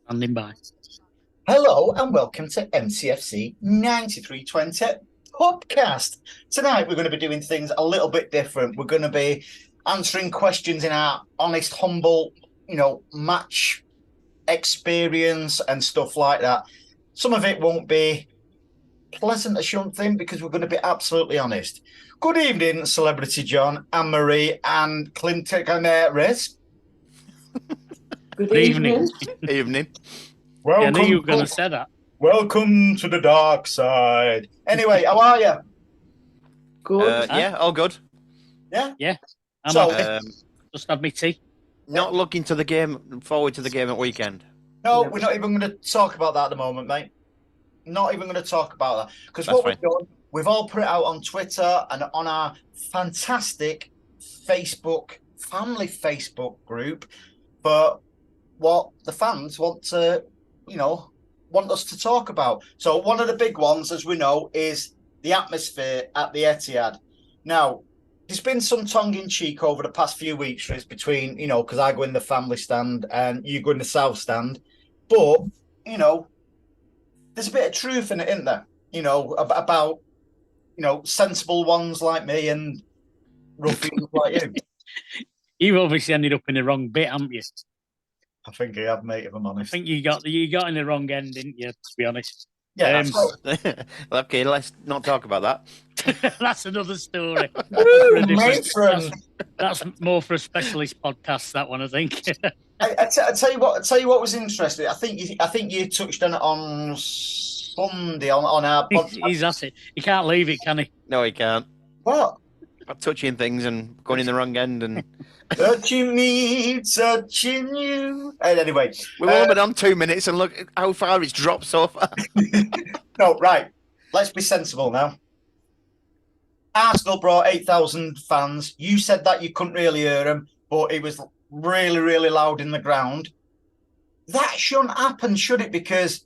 Standing by. Hello and welcome to MCFC9320PUBcast. Tonight we're going to be doing things a little bit different. We're going to be answering questions in our honest, humble, match experience and stuff like that. Some of it won't be pleasant as something because we're going to be absolutely honest. Good evening, Celebrity John, Anne-Marie and Clinton Canaris. Good evening. Evening. Welcome. I knew you were going to say that. Welcome to the dark side. Anyway, how are you? Good. Yeah, all good. Yeah? Yeah. Just had my tea. Not looking to the game, forward to the game at weekend. No, we're not even going to talk about that at the moment, mate. Not even going to talk about that. Because what we've done, we've all put it out on Twitter and on our fantastic family Facebook group for what the fans want us to talk about. So one of the big ones, as we know, is the atmosphere at the Etihad. Now, there's been some tongue-in-cheek over the past few weeks between, because I go in the family stand and you go in the south stand. But, there's a bit of truth in it, isn't there? About sensible ones like me and ruffians like you. You've obviously ended up in the wrong bit, haven't you? I think I have, mate, if I'm honest. I think you got in the wrong end, didn't you, to be honest? Yeah. Okay, let's not talk about that. That's another story. That's more for a specialist podcast, that one, I think. I tell you what was interesting. I think you touched on it on Sunday on our podcast. He's at it. He can't leave it, can he? No, he can't. What? I'm touching things and going in the wrong end and touching me, touching you. Anyway, we've all been on 2 minutes and look how far it's dropped so far. No, right. Let's be sensible now. Arsenal brought 8,000 fans. You said that you couldn't really hear them, but it was really, really loud in the ground. That shouldn't happen, should it? Because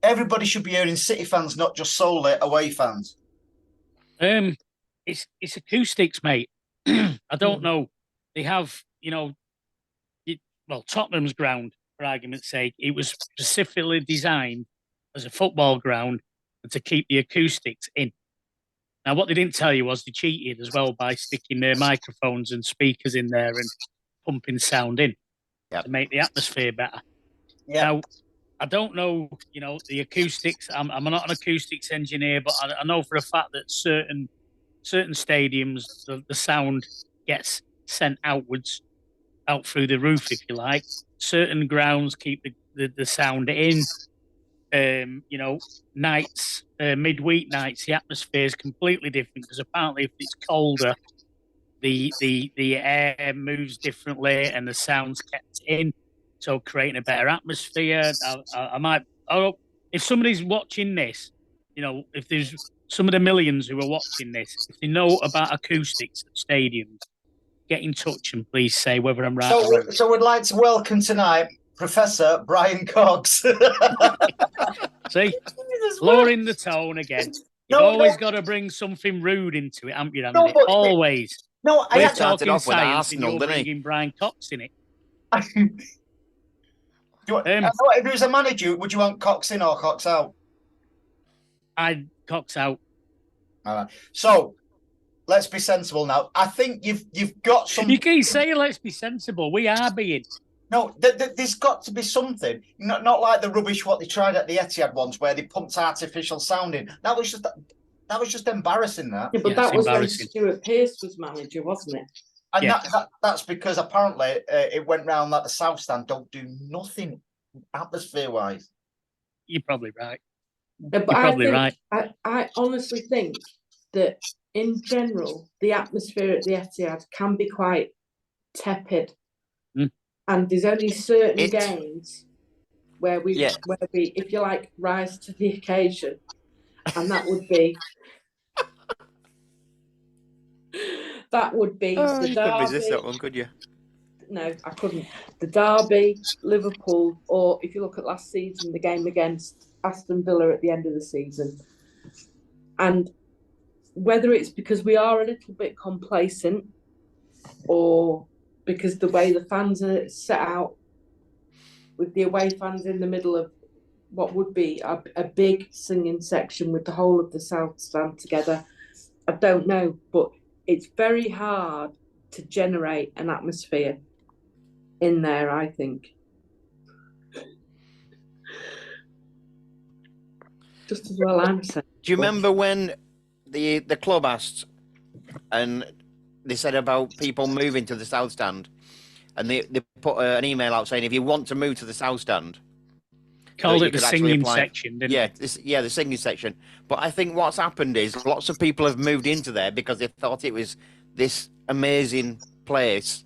everybody should be hearing City fans, not just solely away fans. It's acoustics, mate. I don't know. They have, Tottenham's ground, for argument's sake, it was specifically designed as a football ground and to keep the acoustics in. Now, what they didn't tell you was they cheated as well by sticking their microphones and speakers in there and pumping sound in to make the atmosphere better. Yep. Now, I don't know, the acoustics. I'm not an acoustics engineer, but I know for a fact that certain stadiums, the sound gets sent outwards, out through the roof, if you like. Certain grounds keep the sound in. Nights, midweek nights, the atmosphere is completely different because apparently if it's colder, the air moves differently and the sound's kept in, so creating a better atmosphere. If somebody's watching this, if there's some of the millions who are watching this, if they know about acoustics at stadiums, get in touch and please say whether I'm right or wrong. So we'd like to welcome tonight Professor Brian Cox. See, lowering the tone again. You've always got to bring something rude into it, haven't you, Andy? Always. No, we're talking science and you're bringing Brian Cox in it. If he was a manager, would you want Cox in or Cox out? I'd Cox out. All right. So let's be sensible now. I think you've got some. You keep saying let's be sensible. We are being. No, there's got to be something. Not like the rubbish what they tried at the Etihad once, where they pumped artificial sound in. That was just embarrassing. That. Yeah, but that was when Stuart Pearce was manager, wasn't it? And that's because apparently it went round that the South Stand don't do nothing atmosphere-wise. You're probably right. You're probably right. I honestly think that in general, the atmosphere at the Etihad can be quite tepid. And there's only certain games where we, if you like, rise to the occasion. And that would be the Derby. You couldn't resist that one, could you? No, I couldn't. The Derby, Liverpool, or if you look at last season, the game against Aston Villa at the end of the season. And whether it's because we are a little bit complacent or because the way the fans are set out, with the away fans in the middle of what would be a big singing section with the whole of the South Stand together. I don't know, but it's very hard to generate an atmosphere in there, I think. Just as well I'm saying. Do you remember when the club asked and they said about people moving to the South Stand, and they put an email out saying if you want to move to the South Stand, called it the singing section, didn't it? The singing section. But I think what's happened is lots of people have moved into there because they thought it was this amazing place,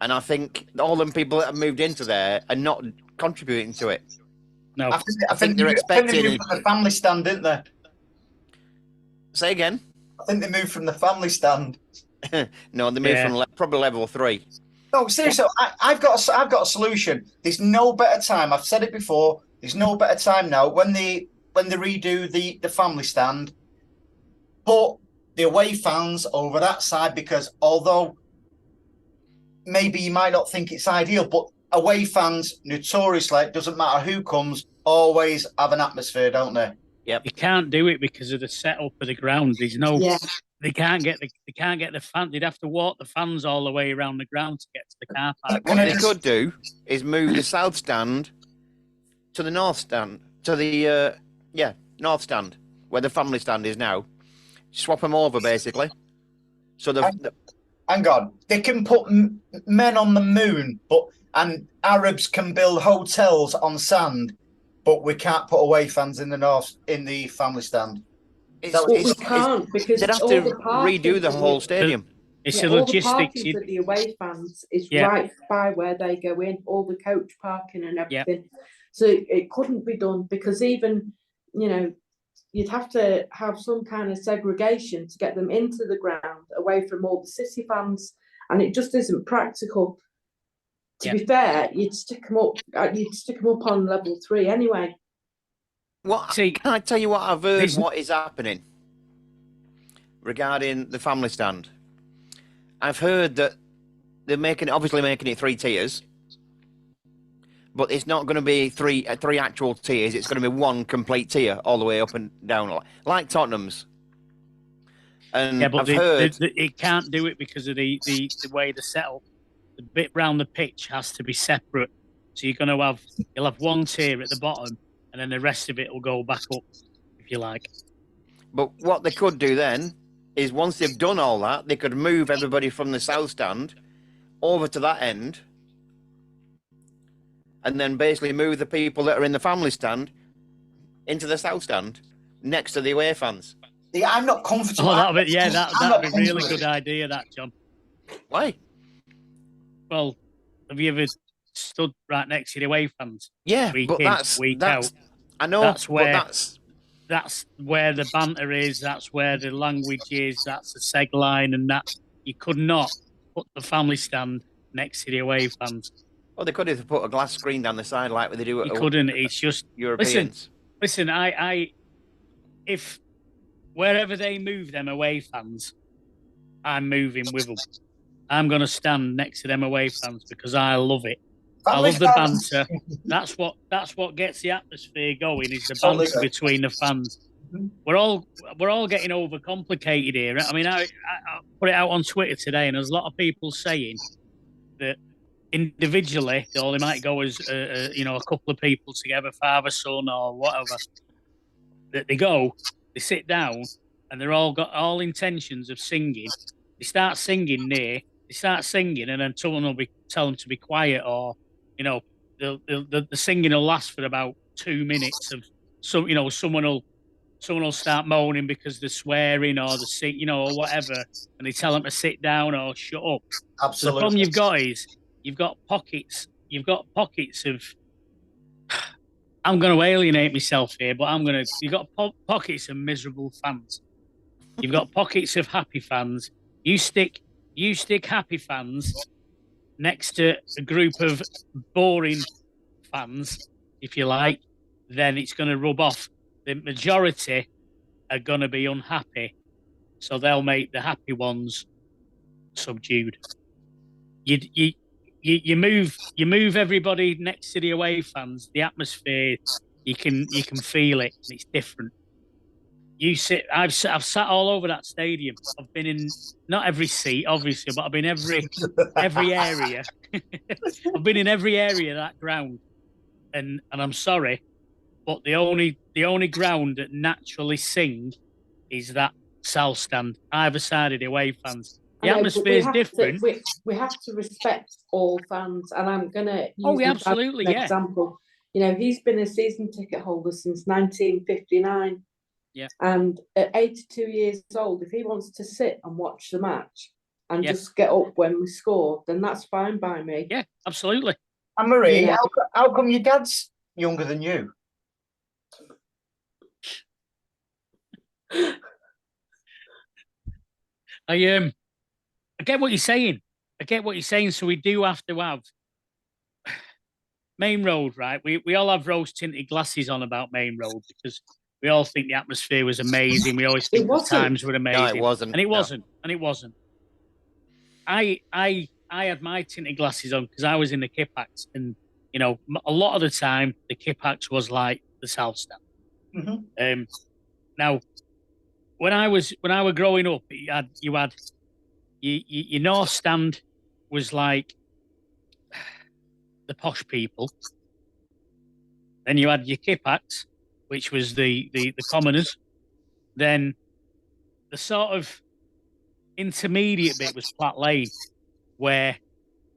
and I think all them people that have moved into there are not contributing to it. No, I think they're expecting. They moved from the family stand, didn't they? Say again. I think they moved from the family stand. No, they moved from probably level 3. No, seriously, I've got a solution. There's no better time. I've said it before. There's no better time now when they redo the family stand. Put the away fans over that side, because although maybe you might not think it's ideal, but away fans notoriously, it doesn't matter who comes, always have an atmosphere, don't they? Yep. You can't do it because of the setup of the ground. There's no. Yeah. They can't get the fan. They'd have to walk the fans all the way around the ground to get to the car park. What they could do is move the South Stand to the North Stand, to the North Stand, where the family stand is now. Swap them over, basically. So hang on, they can put men on the moon, and Arabs can build hotels on sand, but we can't put away fans in the family stand. We can't, because they'd have to redo the whole stadium. It's a logistics. All the parking for the away fans is right by where they go in, all the coach parking and everything. Yep. So it couldn't be done, because even, you'd have to have some kind of segregation to get them into the ground away from all the City fans, and it just isn't practical. To be fair, you'd stick them up on level 3 anyway. Can I tell you what I've heard? What is happening regarding the family stand? I've heard that they're obviously making it 3 tiers, but it's not going to be three actual tiers. It's going to be 1 complete tier all the way up and down, like Tottenham's. And but it can't do it because of the way the setup. The bit round the pitch has to be separate. So you'll have 1 tier at the bottom, and then the rest of it will go back up, if you like. But what they could do then is, once they've done all that, they could move everybody from the South Stand over to that end, and then basically move the people that are in the family stand into the South Stand next to the away fans. Yeah, I'm not comfortable. Oh, that'd be a really good idea, that, John. Why? Well, have you ever stood right next to the away fans? Yeah, week but in, week out. I know that's where the banter is. That's where the language is. That's the seg line, and that you could not put the family stand next to the away fans. Well, they could if they put a glass screen down the side like they do. You couldn't. It's just Europeans. Listen. If wherever they move them away fans, I'm moving with them. I'm going to stand next to them away fans because I love it. I love the banter. That's what gets the atmosphere going, is the banter between the fans. We're all getting overcomplicated here. I mean, I put it out on Twitter today, and there's a lot of people saying that individually, or they might go as a couple of people together, father, son, or whatever. That they sit down, and they're all got all intentions of singing. They start singing, and then someone will tell them to be quiet, or the singing will last for about 2 minutes. Someone will start moaning because they're swearing or or whatever, and they tell them to sit down or shut up. Absolutely. So the problem you've got is you've got pockets of. I'm going to alienate myself here, but you've got pockets of miserable fans. You've got pockets of happy fans. You stick happy fans next to a group of boring fans, if you like, then it's going to rub off. The majority are going to be unhappy, so they'll make the happy ones subdued. You you move everybody next to the away fans. The atmosphere, you can feel it. And it's different. You sit. I've sat all over that stadium. I've been in not every seat, obviously, but I've been every area. I've been in every area of that ground, and I'm sorry, but the only ground that naturally sing is that south stand, either side of the away fans. The atmosphere is different. We have to respect all fans, and I'm gonna use absolutely, an example. You know, he's been a season ticket holder since 1959. Yeah. And at 82 years old, if he wants to sit and watch the match and just get up when we score, then that's fine by me. Yeah, absolutely. And Marie, how come your dad's younger than you? I get what you're saying. So we do have to have Main Road, right? We all have rose tinted glasses on about Main Road because we all think the atmosphere was amazing. We always think the times were amazing. No, it wasn't. And it wasn't. And it wasn't. I had my tinted glasses on because I was in the Kippax, and you know, a lot of the time the Kippax was like the South Stand. Mm-hmm. Now, when I was growing up, you had your North Stand was like the posh people. Then you had your Kippax, which was the commoners. Then the sort of intermediate bit was Platt Lane,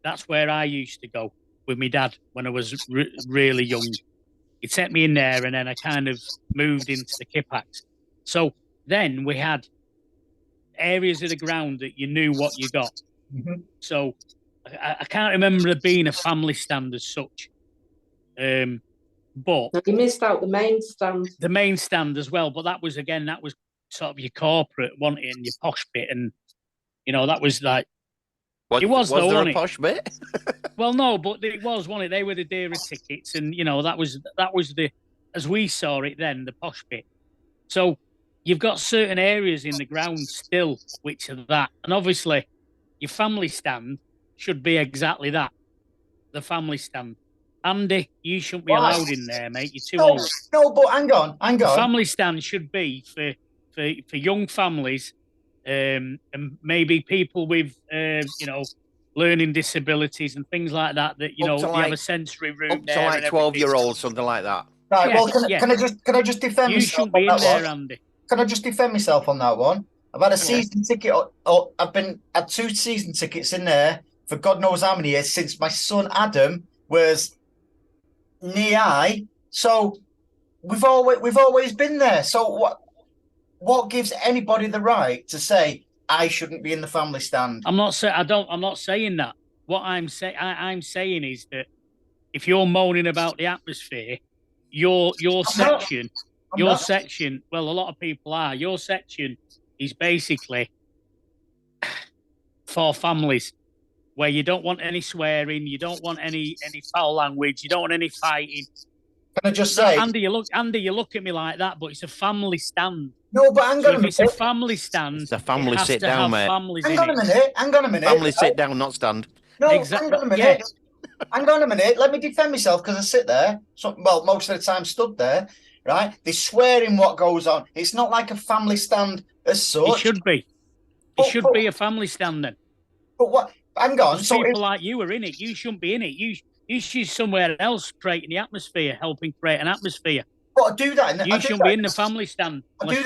that's where I used to go with my dad when I was really young. He'd set me in there, and then I kind of moved into the Kippax. So then we had areas of the ground that you knew what you got. Mm-hmm. So I can't remember there being a family stand as such. But you missed out the main stand. The main stand as well, but that was sort of your corporate, wasn't it, and your posh bit, and you know that was like was there a posh bit? Well, no, but it was, wasn't it? They were the dearer tickets, and you know that was the, as we saw it then, the posh bit. So you've got certain areas in the ground still which are that, and obviously your family stand should be exactly that, the family stand. Andy, you shouldn't be allowed in there, mate. You're too old. No, but hang on. The family stand should be for young families, and maybe people with you know, learning disabilities and things like that. That you know, you have a sensory room up to like 12-year-olds, something like that. Right. Well, can I just defend myself? You shouldn't be in there, Andy. Can I just defend myself on that one? I've had a season ticket. I've had 2 season tickets in there for God knows how many years since my son Adam was knee-high. So we've always been there. So what gives anybody the right to say I shouldn't be in the family stand? I'm not saying that. What I'm saying is that if you're moaning about the atmosphere, your section, well, a lot of people are. Your section is basically for families where you don't want any swearing, you don't want any foul language, you don't want any fighting. Can I just say, Andy, you look at me like that, but it's a family stand. No, but hang on a minute. If it's a family stand, it's a family sit down, mate. Hang on a minute. Family sit down, not stand. No, exactly. Hang on a minute. Yeah. Hang on a minute. Let me defend myself because I sit there. So, well, most of the time stood there, right? They swear in what goes on. It's not like a family stand as such. It should be. It should be a family stand then. But what? Hang on. So people like you are in it. You shouldn't be in it. You should somewhere else creating the atmosphere, helping create an atmosphere. But I do that. You shouldn't be in the family stand. I do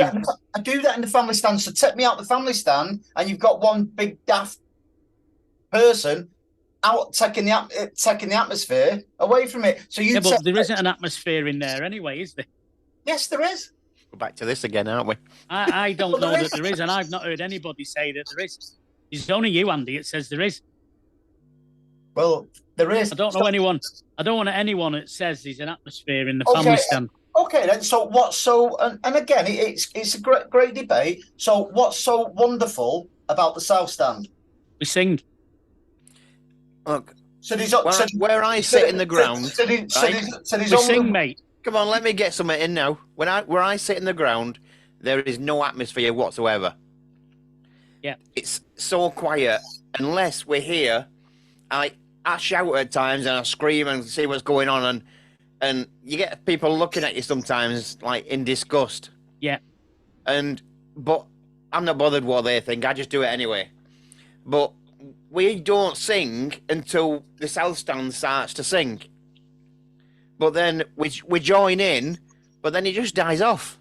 that in the family stand. So take me out the family stand, and you've got one big daft person out taking the atmosphere away from it. So you. Yeah, but there isn't an atmosphere in there anyway, is there? Yes, there is. We're back to this again, aren't we? I don't know that there is, and I've not heard anybody say that there is. It's only you, Andy. It says there is. Well, there is. I don't know anyone. I don't want anyone that says there's an atmosphere in the family stand. Okay, then. So what's so? And again, it's a great debate. So what's so wonderful about the South Stand? We sing. Look. So where I sit in the ground. We sing, mate. Come on, let me get something in now. Where I sit in the ground, there is no atmosphere whatsoever. Yeah, it's so quiet. Unless we're here, I I shout at times and I scream and see what's going on, and you get people looking at you sometimes like in disgust. Yeah. But I'm not bothered what they think. I just do it anyway. But we don't sing until the South Stand starts to sing. But then we join in, but then it just dies off.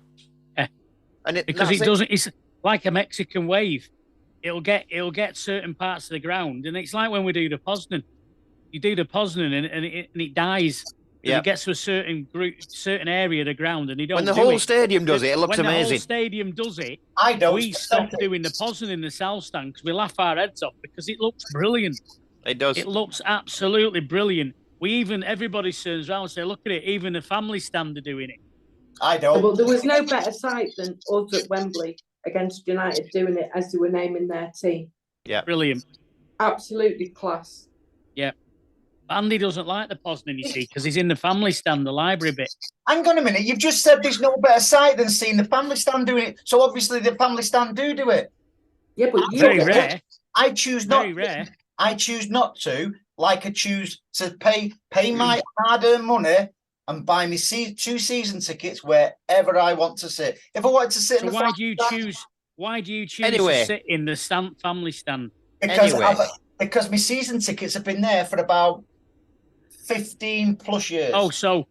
Yeah. And because it doesn't. It's like a Mexican wave. It'll get certain parts of the ground, and it's like when we do the Poznan. You do the Poznan, and it dies. Yeah. It gets to a certain area of the ground, and you don't. When the whole stadium does it, it looks amazing. When the whole stadium does it, we stop doing the Poznan in the South Stand because we laugh our heads off because it looks brilliant. It does. It looks absolutely brilliant. Everybody turns around and say, "Look at it!" Even the family stand are doing it. I don't. Well, there was no better sight than us at Wembley against United doing it as they were naming their team. Yeah, brilliant. Absolutely class. Yeah. Andy doesn't like the Poznan, you see, because he's in the family stand, the library bit. Hang on a minute. You've just said there's no better sight than seeing the family stand doing it. So obviously the family stand do it. Yeah, but very rare. I choose not. Very rare. I choose not to. Like I choose to pay my hard-earned money and buy me 2 season tickets wherever I want to sit. If I wanted to sit, so why do you choose anyway to sit in the family stand? Because my season tickets have been there for about 15 plus years. Oh, so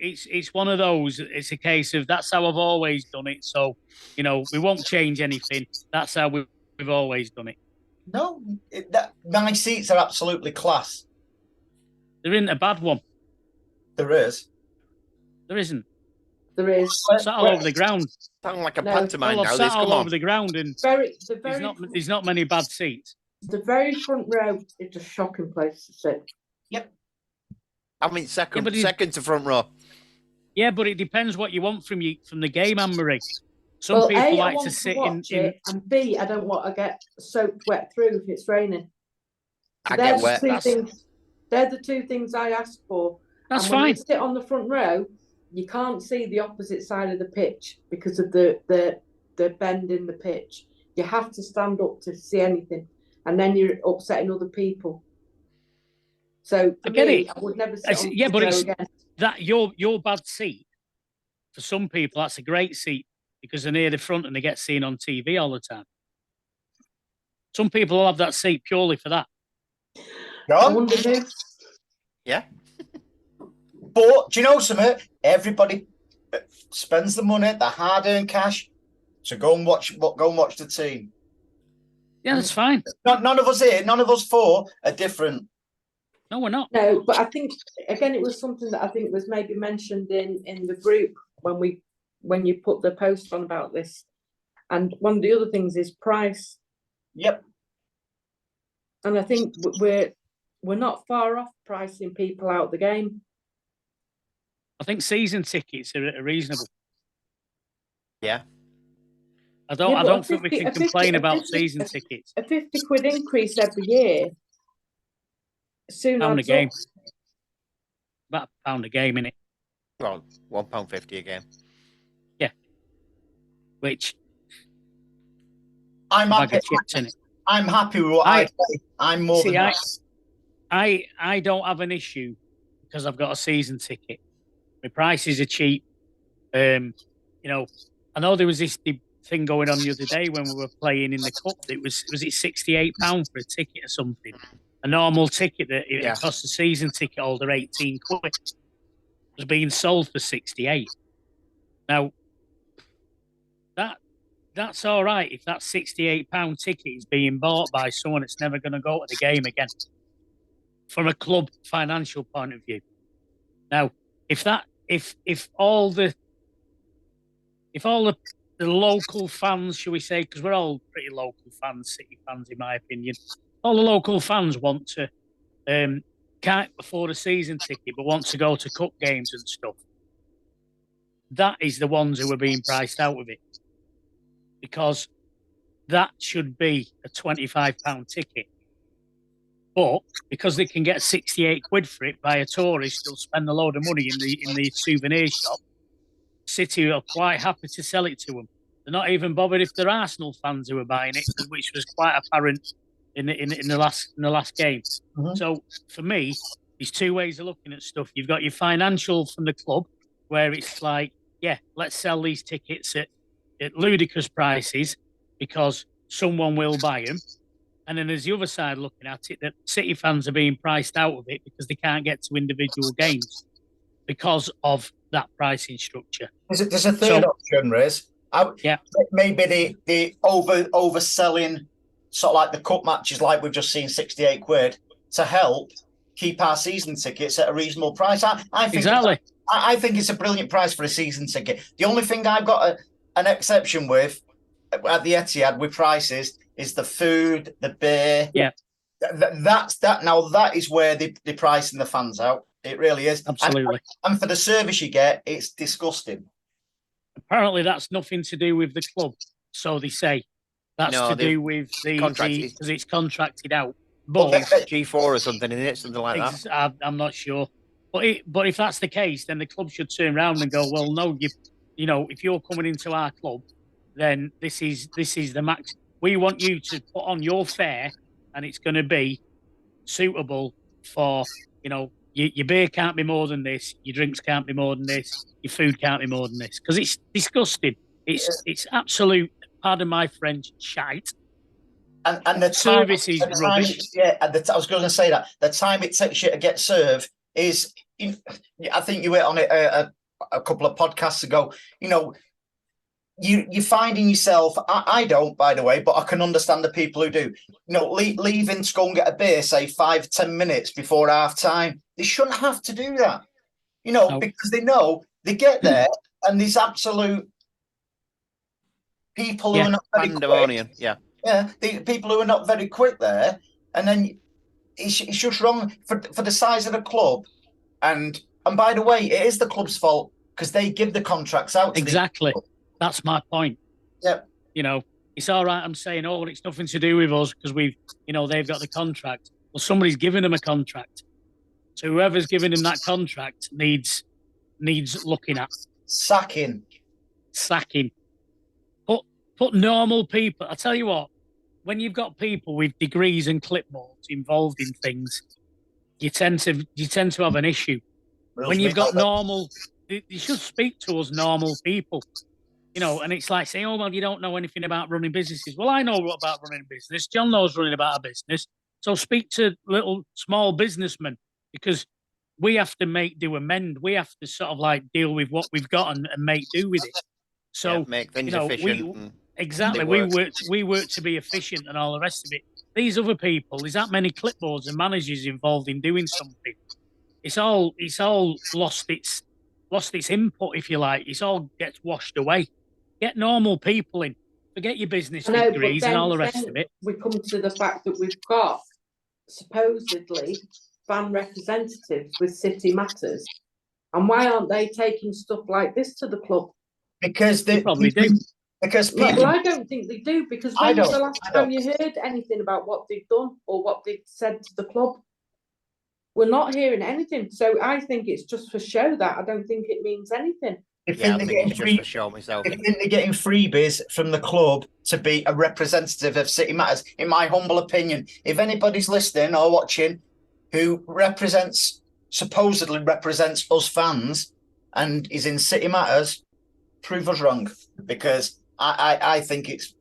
it's one of those. It's a case of that's how I've always done it. So we won't change anything. That's how we've always done it. No, my seats are absolutely class. There isn't a bad one. There is. There isn't. There is. Sat all over the ground. Sound like a pantomime now. Sat all over the ground, and there's not many bad seats. The very front row is a shocking place to sit. Yep. I mean, second to front row. Yeah, but it depends what you want from the game, Anne-Marie. Some people like to sit in. And B, I don't want to get soaked wet through if it's raining. So I get wet. They're the two things I ask for. That's when fine. You sit on the front row, you can't see the opposite side of the pitch because of the bend in the pitch. You have to stand up to see anything, and then you're upsetting other people. So I get it. I would never sit on the row again. That your bad seat. For some people, that's a great seat because they're near the front and they get seen on TV all the time. Some people will have that seat purely for that. I wonder who. Yeah. But do you know something? Everybody spends the money, the hard-earned cash, to go and watch the team. Yeah, that's fine. None of us here, none of us four are different. No, we're not. No, but I think again, it was something that I think was maybe mentioned in the group when you put the post on about this. And one of the other things is price. Yep. And I think we're not far off pricing people out the game. I think season tickets are reasonable. Yeah. I don't think we can complain about season tickets. A 50 quid increase every year. Soon £1 a game. About £1 a game, innit? Well, £1.50 a game. Yeah. Which I'm happy. Chips in it. I'm happy with what I pay. I'm more than that. I don't have an issue because I've got a season ticket. My prices are cheap. I know there was this thing going on the other day when we were playing in the cup. It was it £68 for a ticket or something? A normal ticket that it cost a season ticket holder 18 quid was being sold for 68. Now that's all right if that £68 ticket is being bought by someone that's never going to go to the game again. From a club financial point of view. Now, if all the local fans, shall we say, because we're all pretty local fans, City fans, in my opinion, all the local fans want to can't afford a season ticket but want to go to cup games and stuff. That is the ones who are being priced out of it, because that should be a £25 ticket. But because they can get 68 quid for it by a tourist, they'll spend a load of money in the souvenir shop. City are quite happy to sell it to them. They're not even bothered if they're Arsenal fans who are buying it, which was quite apparent in the last game. Mhm. So for me, there's two ways of looking at stuff. You've got your financial from the club, where it's like, yeah, let's sell these tickets at ludicrous prices because someone will buy them. And then there's the other side looking at it, that City fans are being priced out of it because they can't get to individual games because of that pricing structure. There's a third option, Riz. Yeah. Maybe the overselling sort of like the cup matches, like we've just seen, £68 to help keep our season tickets at a reasonable price. I think exactly. I think it's a brilliant price for a season ticket. The only thing I've got an exception with at the Etihad with prices is the food, the beer. Yeah. That's that. Now that is where they're pricing the fans out. It really is. Absolutely. And for the service you get, it's disgusting. Apparently, that's nothing to do with the club. So they say that's to do with the because it's contracted out. But G4 or something, isn't it? Something like that. I'm not sure. But if that's the case, then the club should turn around and go, well, no, you know, if you're coming into our club, then this is the max. We want you to put on your fare, and it's going to be suitable for, you know, your beer can't be more than this, your drinks can't be more than this, your food can't be more than this, because it's disgusting. It's absolute, pardon my French, shite. And the service is rubbish. I was going to say that the time it takes you to get served is, I think you went on it a couple of podcasts ago. You know, you're finding yourself. I don't, by the way, but I can understand the people who do. You know, leaving to go and get a beer, say 5-10 minutes before half time. They shouldn't have to do that. You know, because they know they get there and there's absolute people who are not very quick. Yeah, the people who are not very quick there, and then it's just wrong for the size of the club. And by the way, it is the club's fault because they give the contracts out. Exactly, that's my point. Yeah, you know, it's all right. I'm saying, oh, it's nothing to do with us because they've got the contract. Well, somebody's given them a contract, so whoever's giving them that contract needs looking at. Sacking. Put normal people. I tell you what. When you've got people with degrees and clipboards involved in things, you tend to have an issue. When you've got normal, you should speak to us normal people, you know. And it's like saying, "Oh well, you don't know anything about running businesses." Well, I know about running a business. John knows running about a business. So speak to little small businessmen, because we have to make do amend. We have to sort of like deal with what we've got and make do with it. So make things efficient. Exactly. We work to be efficient and all the rest of it. These other people, there's that many clipboards and managers involved in doing something. It's all lost its input, if you like. It's all gets washed away. Get normal people in. Forget your business degrees and all the rest of it. We come to the fact that we've got supposedly fan representatives with City Matters. And why aren't they taking stuff like this to the club? Because they probably do. Because people, well, I don't think they do, because when was the last time you heard anything about what they've done or what they've said to the club? We're not hearing anything. So I think it's just for show. That I don't think it means anything. I think it's just for show myself. I think they're getting freebies from the club to be a representative of City Matters, in my humble opinion. If anybody's listening or watching who supposedly represents us fans and is in City Matters, prove us wrong, because I think it's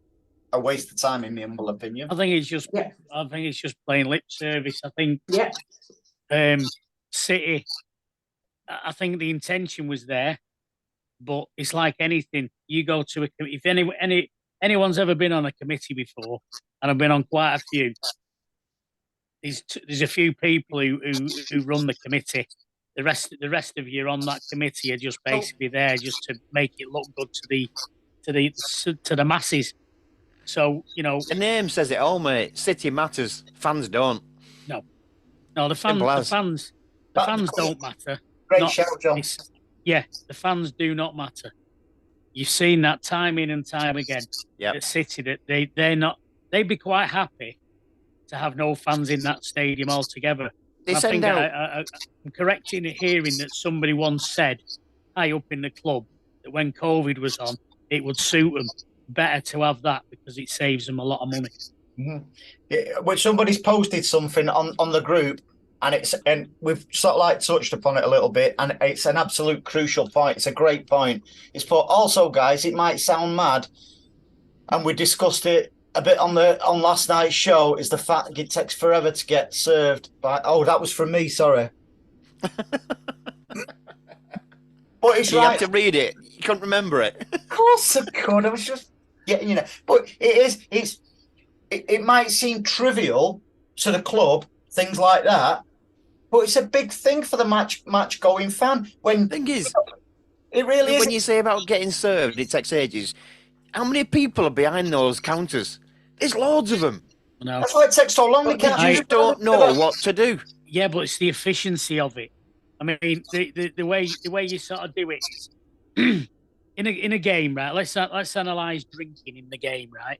a waste of time, in my humble opinion. I think it's just plain lip service. I think City. I think the intention was there, but it's like anything. You go to if anyone's ever been on a committee before, and I've been on quite a few. There's a few people who run the committee. The rest of you on that committee are just basically there just to make it look good to the masses. So, you know, the name says it all, mate. City Matters. Fans don't. No, the fans don't matter. Great shout, John. Yeah, the fans do not matter. You've seen that time in and time again at City, that they'd be quite happy to have no fans in that stadium altogether. I'm correct in hearing that somebody once said high up in the club that when COVID was on, it would suit them better to have that because it saves them a lot of money. Which somebody's posted something on the group, and we've sort of like touched upon it a little bit, and it's an absolute crucial point. It's a great point. It's put also, guys, it might sound mad, and we discussed it a bit on last night's show, is the fact that it takes forever to get served by. Oh, that was from me, sorry. But it's you right. have to read it. You couldn't remember it. Of course I could. I was just getting, but it might seem trivial to the club, things like that, but it's a big thing for the match going fan. When thing is, it really is. When you say about getting served, it takes ages. How many people are behind those counters? There's loads of them. No. That's why it takes so long. But they just don't know what to do. Yeah, but it's the efficiency of it. I mean, the way you sort of do it is in a game, right? Let's analyze drinking in the game, right?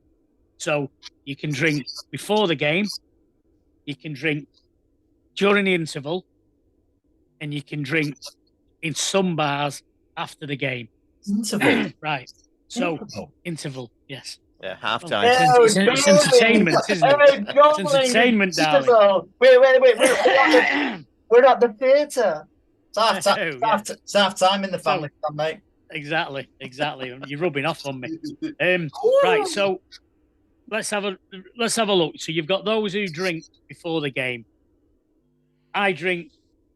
So you can drink before the game, you can drink during the interval, and you can drink in some bars after the game. Interval, right? So interval, yes. Yeah, half time. It's entertainment, isn't it? It's entertainment, darling. Wait. We're at the theatre. It's half time in the family, mate. Exactly. You're rubbing off on me. Right, so let's have a look. So you've got those who drink before the game. I drink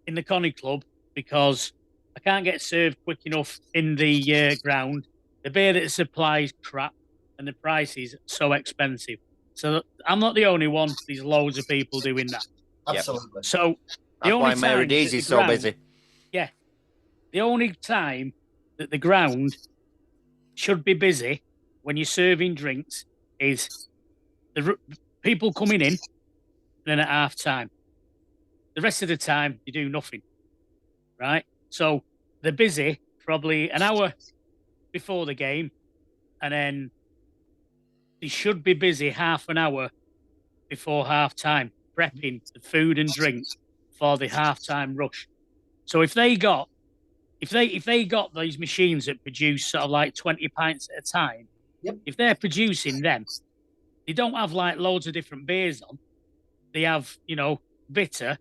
in the Connie Club because I can't get served quick enough in the ground. The beer that supplies crap, and the price is so expensive. So I'm not the only one. There's loads of people doing that. Absolutely. So that's why Mary D's is so busy. Yeah. The only time that the ground should be busy when you're serving drinks is the people coming in, and then at half time. The rest of the time, you do nothing, right? So they're busy probably an hour before the game, and then they should be busy half an hour before half time, prepping the food and drink for the half time rush. So if they got these machines that produce sort of like 20 pints at a time, if they're producing them, they don't have like loads of different beers on. They have, bitter,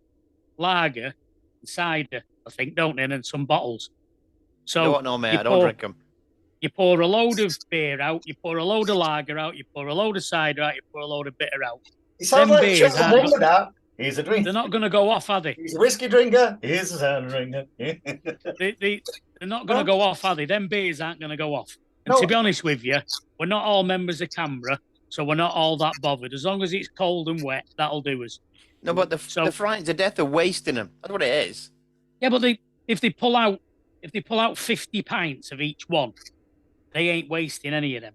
lager, and cider, I think, don't they? And some bottles. So no, mate, I don't drink them. You pour a load of beer out, you pour a load of lager out, you pour a load of cider out, you pour a load of bitter out. It sounds like that. He's a drinker. They're not going to go off, are they? He's a whiskey drinker. He's a cider drinker. They're not going to go off, are they? Them beers aren't going to go off. And to be honest with you, we're not all members of Canberra, so we're not all that bothered. As long as it's cold and wet, that'll do us. No, but they're frightened to death of wasting them. That's what it is. Yeah, but if they pull out 50 pints of each one, they ain't wasting any of them.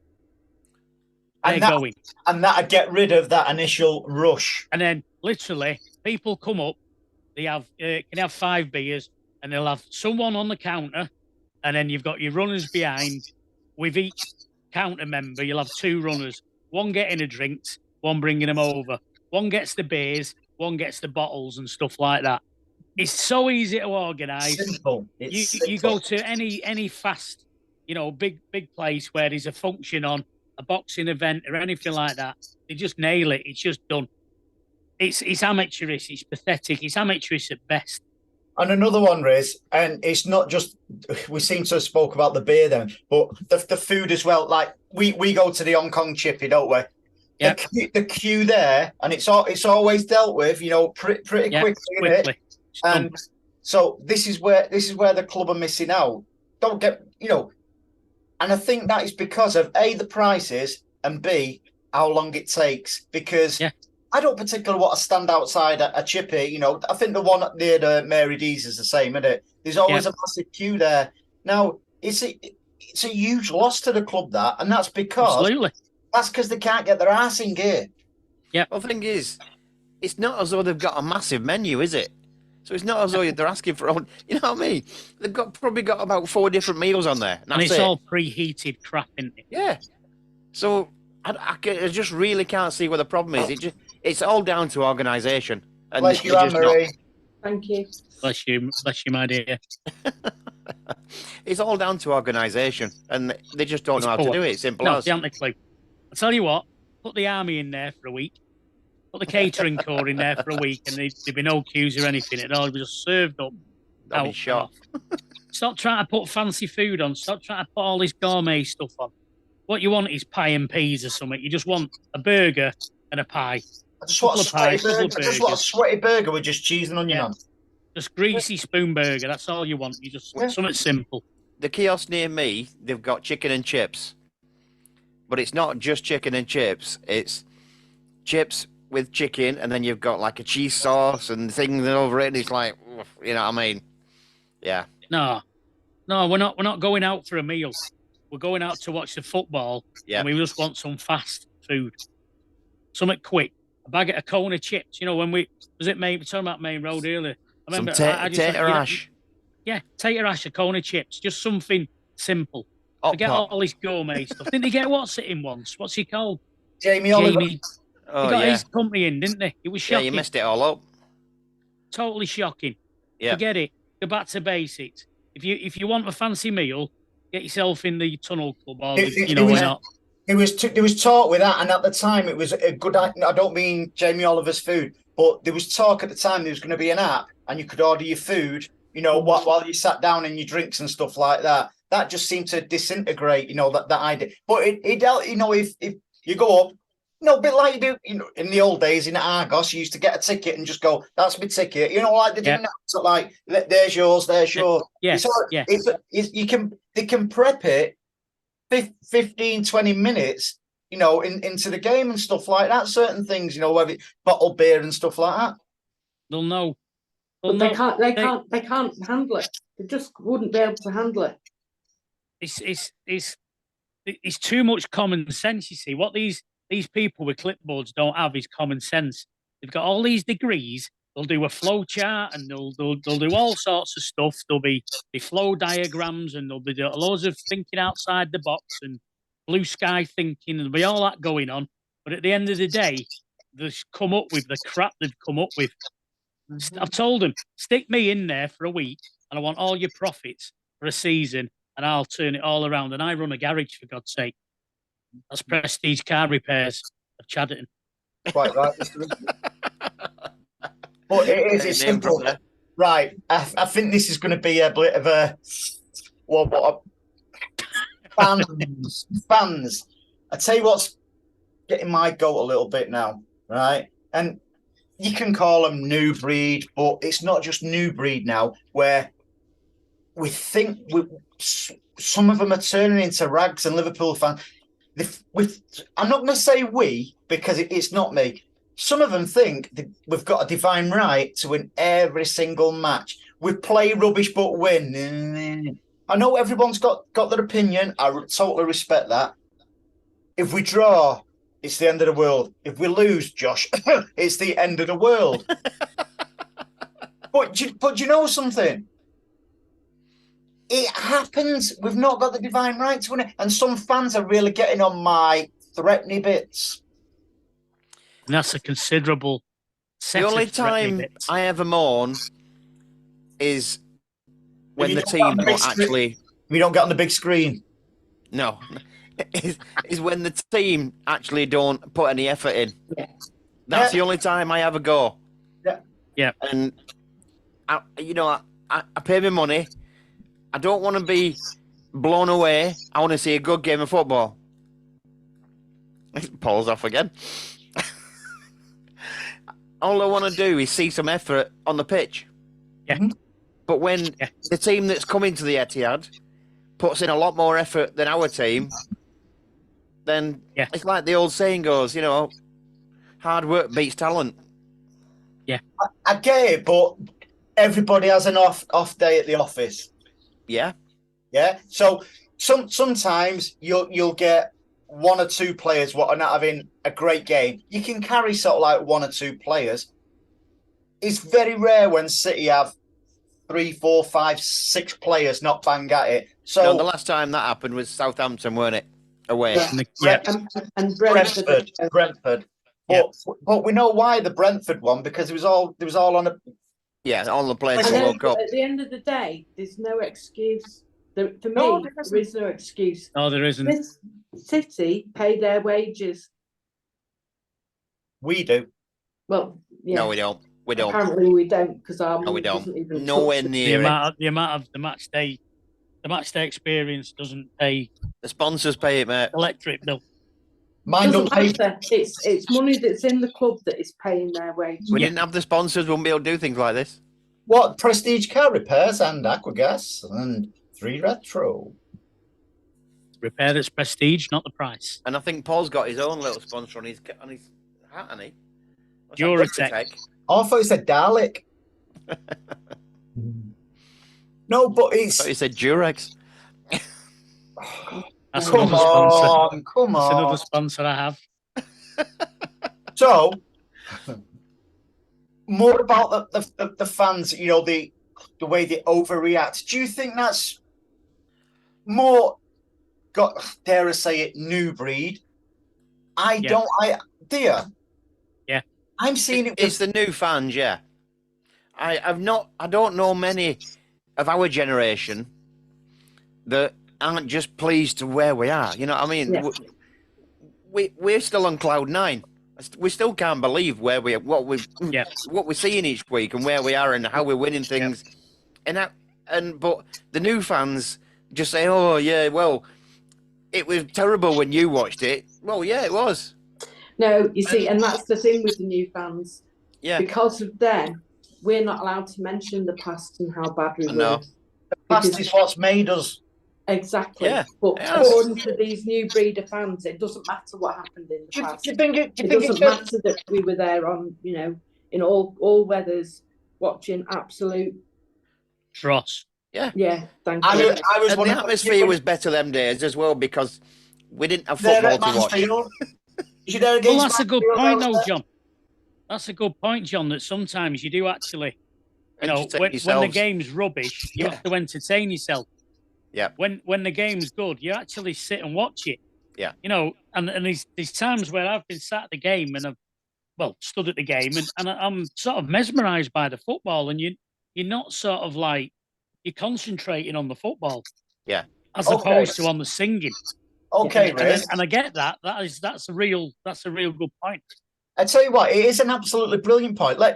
They're going. And that'd get rid of that initial rush. And then literally, people come up, they can have 5 beers, and they'll have someone on the counter, and then you've got your runners behind. With each counter member, you'll have 2 runners. One getting the drinks, one bringing them over. One gets the beers, one gets the bottles and stuff like that. It's so easy to organise. Simple. You go to any fast, big place where there's a function on, a boxing event or anything like that. They just nail it. It's just done. It's amateurish. It's pathetic. It's amateurish at best. And another one, Riz, and it's not just, we seem to have spoke about the beer then, but the food as well. Like we go to the Hong Kong chippy, don't we? Yeah. The queue there, and it's always dealt with, pretty quickly. And so this is where the club are missing out. Don't get, and I think that is because of A, the prices, and B, how long it takes. Because I don't particularly want to stand outside a chippy. I think the one near the Mary D's is the same, isn't it? There's always a massive queue there. Now, it's a huge loss to the club, that, and that's because they can't get their arse in gear. Yeah. Well, the thing is, it's not as though they've got a massive menu, is it? So it's not as though they're asking for all. You know what I mean? They've probably got about 4 different meals on there, and it's all preheated crap, isn't it? Yeah. So I just really can't see what the problem is. It's all down to organisation. Bless you, Anne-Marie. Thank you. Bless you, my dear. It's all down to organisation, and they just don't know how to do it. Simple as. They haven't a clue. I tell you what, put the army in there for a week, put the catering corps in there for a week, and there'd be no queues or anything. It'd all be just served up. That'd be shot. Stop trying to put fancy food on. Stop trying to put all this gourmet stuff on. What you want is pie and peas or something. You just want a burger and a pie. I just want a sweaty burger with just cheese and onion on. Just greasy spoon burger. That's all you want. You just want something simple. The kiosk near me, they've got chicken and chips. But it's not just chicken and chips. It's chips with chicken, and then you've got like a cheese sauce and things over it. And it's like, you know what I mean? Yeah. No, we're not going out for a meal. We're going out to watch the football. Yeah. And we just want some fast food. Something quick. A cone of chips. You know, when we talking about Main Road earlier. I remember tater ash. Yeah, tater ash, a cone of chips. Just something simple. Forget all this gourmet stuff. Didn't they get what's it in once? What's he called? Jamie Oliver. Oh, he got his company in, didn't they? It was shocking. Yeah, you messed it all up. Totally shocking. Yeah. Forget it. Go back to basics. If you want a fancy meal, get yourself in the Tunnel Club or why not? There was talk with that, and at the time it was a good. I don't mean Jamie Oliver's food, but there was talk at the time there was going to be an app, and you could order your food, while you sat down and your drinks and stuff like that. That just seemed to disintegrate, that idea. But if you go up, a bit like you do, in the old days in Argos, you used to get a ticket and just go, "That's my ticket." Like they do now. So like, there's yours, there's yours. Yes. They can prep it 15, 20 minutes, into the game and stuff like that. Certain things, whether bottled beer and stuff like that. They'll know. But they can't handle it. They just wouldn't be able to handle it. It's too much common sense, you see. What these people with clipboards don't have is common sense. They've got all these degrees. They'll do a flow chart and they'll do all sorts of stuff. There'll be flow diagrams and there'll be loads of thinking outside the box and blue sky thinking, and there'll be all that going on. But at the end of the day, they've come up with the crap they've come up with. I've told them, stick me in there for a week and I want all your profits for a season and I'll turn it all around. And I run a garage, for God's sake. That's Prestige Car Repairs of Chadderton. Quite right. But it's simple. Right. I think this is going to be a bit of a fans. I tell you what's getting my goat a little bit now, right? And you can call them new breed, but it's not just new breed now, where we think some of them are turning into rags and Liverpool fans. I'm not going to say we, because it's not me. Some of them think that we've got a divine right to win every single match. We play rubbish but win. I know everyone's got their opinion. I totally respect that. If we draw, it's the end of the world. If we lose, Josh, it's the end of the world. But you know something? It happens. We've not got the divine right to win it. And some fans are really getting on my threatening bits. And that's a considerable set. The only time I ever mourn is when the team don't actually... We don't get on the big screen. No. is when the team actually don't put any effort in. Yeah. That's the only time I ever go. Yeah. And, I pay my money. I don't want to be blown away. I want to see a good game of football. Paul's off again. All I want to do is see some effort on the pitch. Yeah. But when the team that's coming to the Etihad puts in a lot more effort than our team, then it's like the old saying goes, hard work beats talent. Yeah. I get it, but everybody has an off day at the office. Yeah. Yeah. So sometimes you'll get one or two players what are not having a great game. You can carry sort of like one or two players. It's very rare when City have 3, 4, 5, 6 players not bang at it. So the last time that happened was Southampton, weren't it? Away. And Brentford. But we know why the Brentford one, because it was all on a on the players for World Cup. At the end of the day, there's no excuse. For me, there is no excuse. No, there isn't. This City pay their wages. We do. Well, yeah. No, we don't. We don't. Apparently we don't, because our No, we don't. doesn't even Nowhere touch near it. The amount of the match day experience doesn't pay The sponsors pay it, mate. electric bill. Mine don't pay. It's money that's in the club that is paying their wage. We didn't have the sponsors, we wouldn't be able to do things like this. What? Prestige car repairs and aquagas and 3 retro. Repair that's prestige, not the price. And I think Paul's got his own little sponsor on his hat, hasn't he? Duratec. Oh, I thought you said Dalek. No, but I thought you said Durex. That's Come another sponsor. on. That's another sponsor I have. So, more about the fans, you know, the way they overreact. Do you think that's more, dare I say it, new breed? Dear. Yeah. I'm seeing it. It's the new fans, yeah. I don't know many of our generation that aren't just pleased to where we are. You know what I mean? Yeah. We're still on cloud 9. We still can't believe what we're seeing each week and where we are and how we're winning things. Yeah. But the new fans just say, "Oh yeah, well, it was terrible when you watched it." Well, yeah, it was. No, you see, and that's the thing with the new fans. Yeah. Because of them, we're not allowed to mention the past and how bad we were. The past is what's made us. Exactly. Yeah. But according to these new breed of fans, it doesn't matter what happened in the past. Do you think it doesn't matter that we were there on, in all weathers, watching absolute dross. Yeah. Yeah, thank you. And the atmosphere was better them days as well because we didn't have football to watch. Well, that's a good point, though, John. That's a good point, John, that sometimes you do actually, when the game's rubbish, you have to entertain yourself. Yeah. When the game's good, you actually sit and watch it. Yeah. And there's times where I've been sat at the game and stood at the game and I'm sort of mesmerised by the football and you're not sort of like, you're concentrating on the football. Yeah. As opposed to on the singing. Okay, Riz. And I get that. That's a real good point. I tell you what, it is an absolutely brilliant point. Do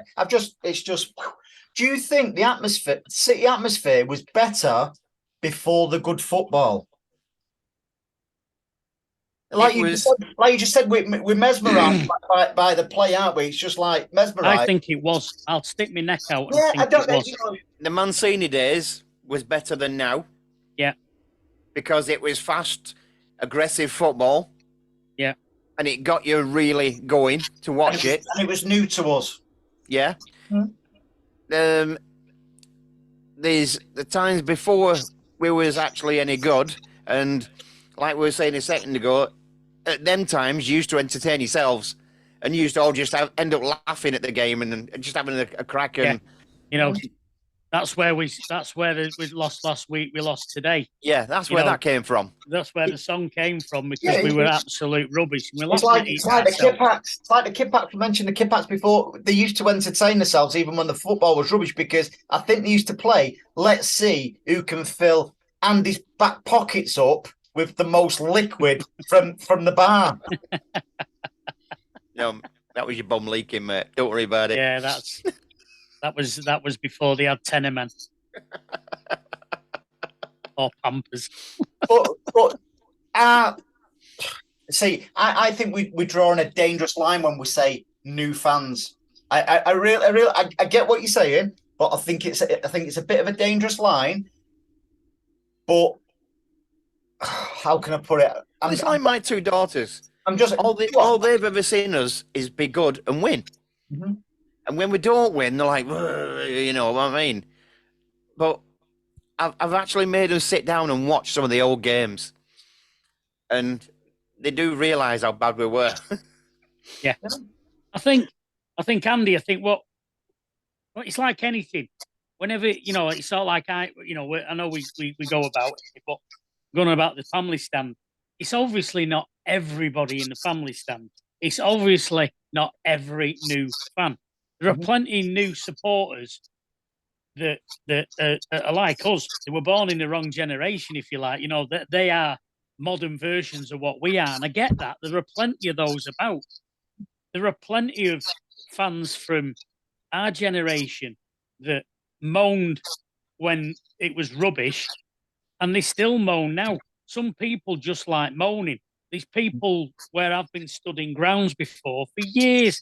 you think the city atmosphere was better before the good football? Like you just said, we're mesmerised by the play, aren't we? It's just like mesmerised. I think it was. I'll stick my neck out. I don't know. The Mancini days was better than now. Yeah. Because it was fast, aggressive football. Yeah. And it got you really going to watch it. And it was new to us. Yeah. There's the times before we was actually any good, and like we were saying a second ago, at them times you used to entertain yourselves, and you used to all just end up laughing at the game and just having a crack. And that's where we lost last week. We lost today. Yeah, that's where that came from. That's where the song came from because we were absolute rubbish. It's like the Kipaks. It's like the Kipaks. We mentioned the Kipaks before. They used to entertain themselves even when the football was rubbish because I think they used to play, let's see who can fill Andy's back pockets up with the most liquid from the bar. No, that was your bum leaking, mate. Don't worry about it. Yeah, that was before they had Tenorman or Pampers. but see, I think we're drawing a dangerous line when we say new fans. I get what you're saying, but I think it's a bit of a dangerous line. But how can I put it? It's like my two daughters. All they've ever seen us is be good and win. Mm-hmm. And when we don't win, they're like, you know what I mean? But I've actually made them sit down and watch some of the old games. And they do realise how bad we were. Yeah. I think, Andy, what it's like anything. Whenever, it's sort of like I know we go about it, but going about the family stand, it's obviously not everybody in the family stand. It's obviously not every new fan. There are plenty of new supporters that are like us. They were born in the wrong generation, if you like. That they are modern versions of what we are, and I get that. There are plenty of those about. there are plenty of fans from our generation that moaned when it was rubbish, and they still moan now. Some people just like moaning. These people where I've been studying grounds before for years,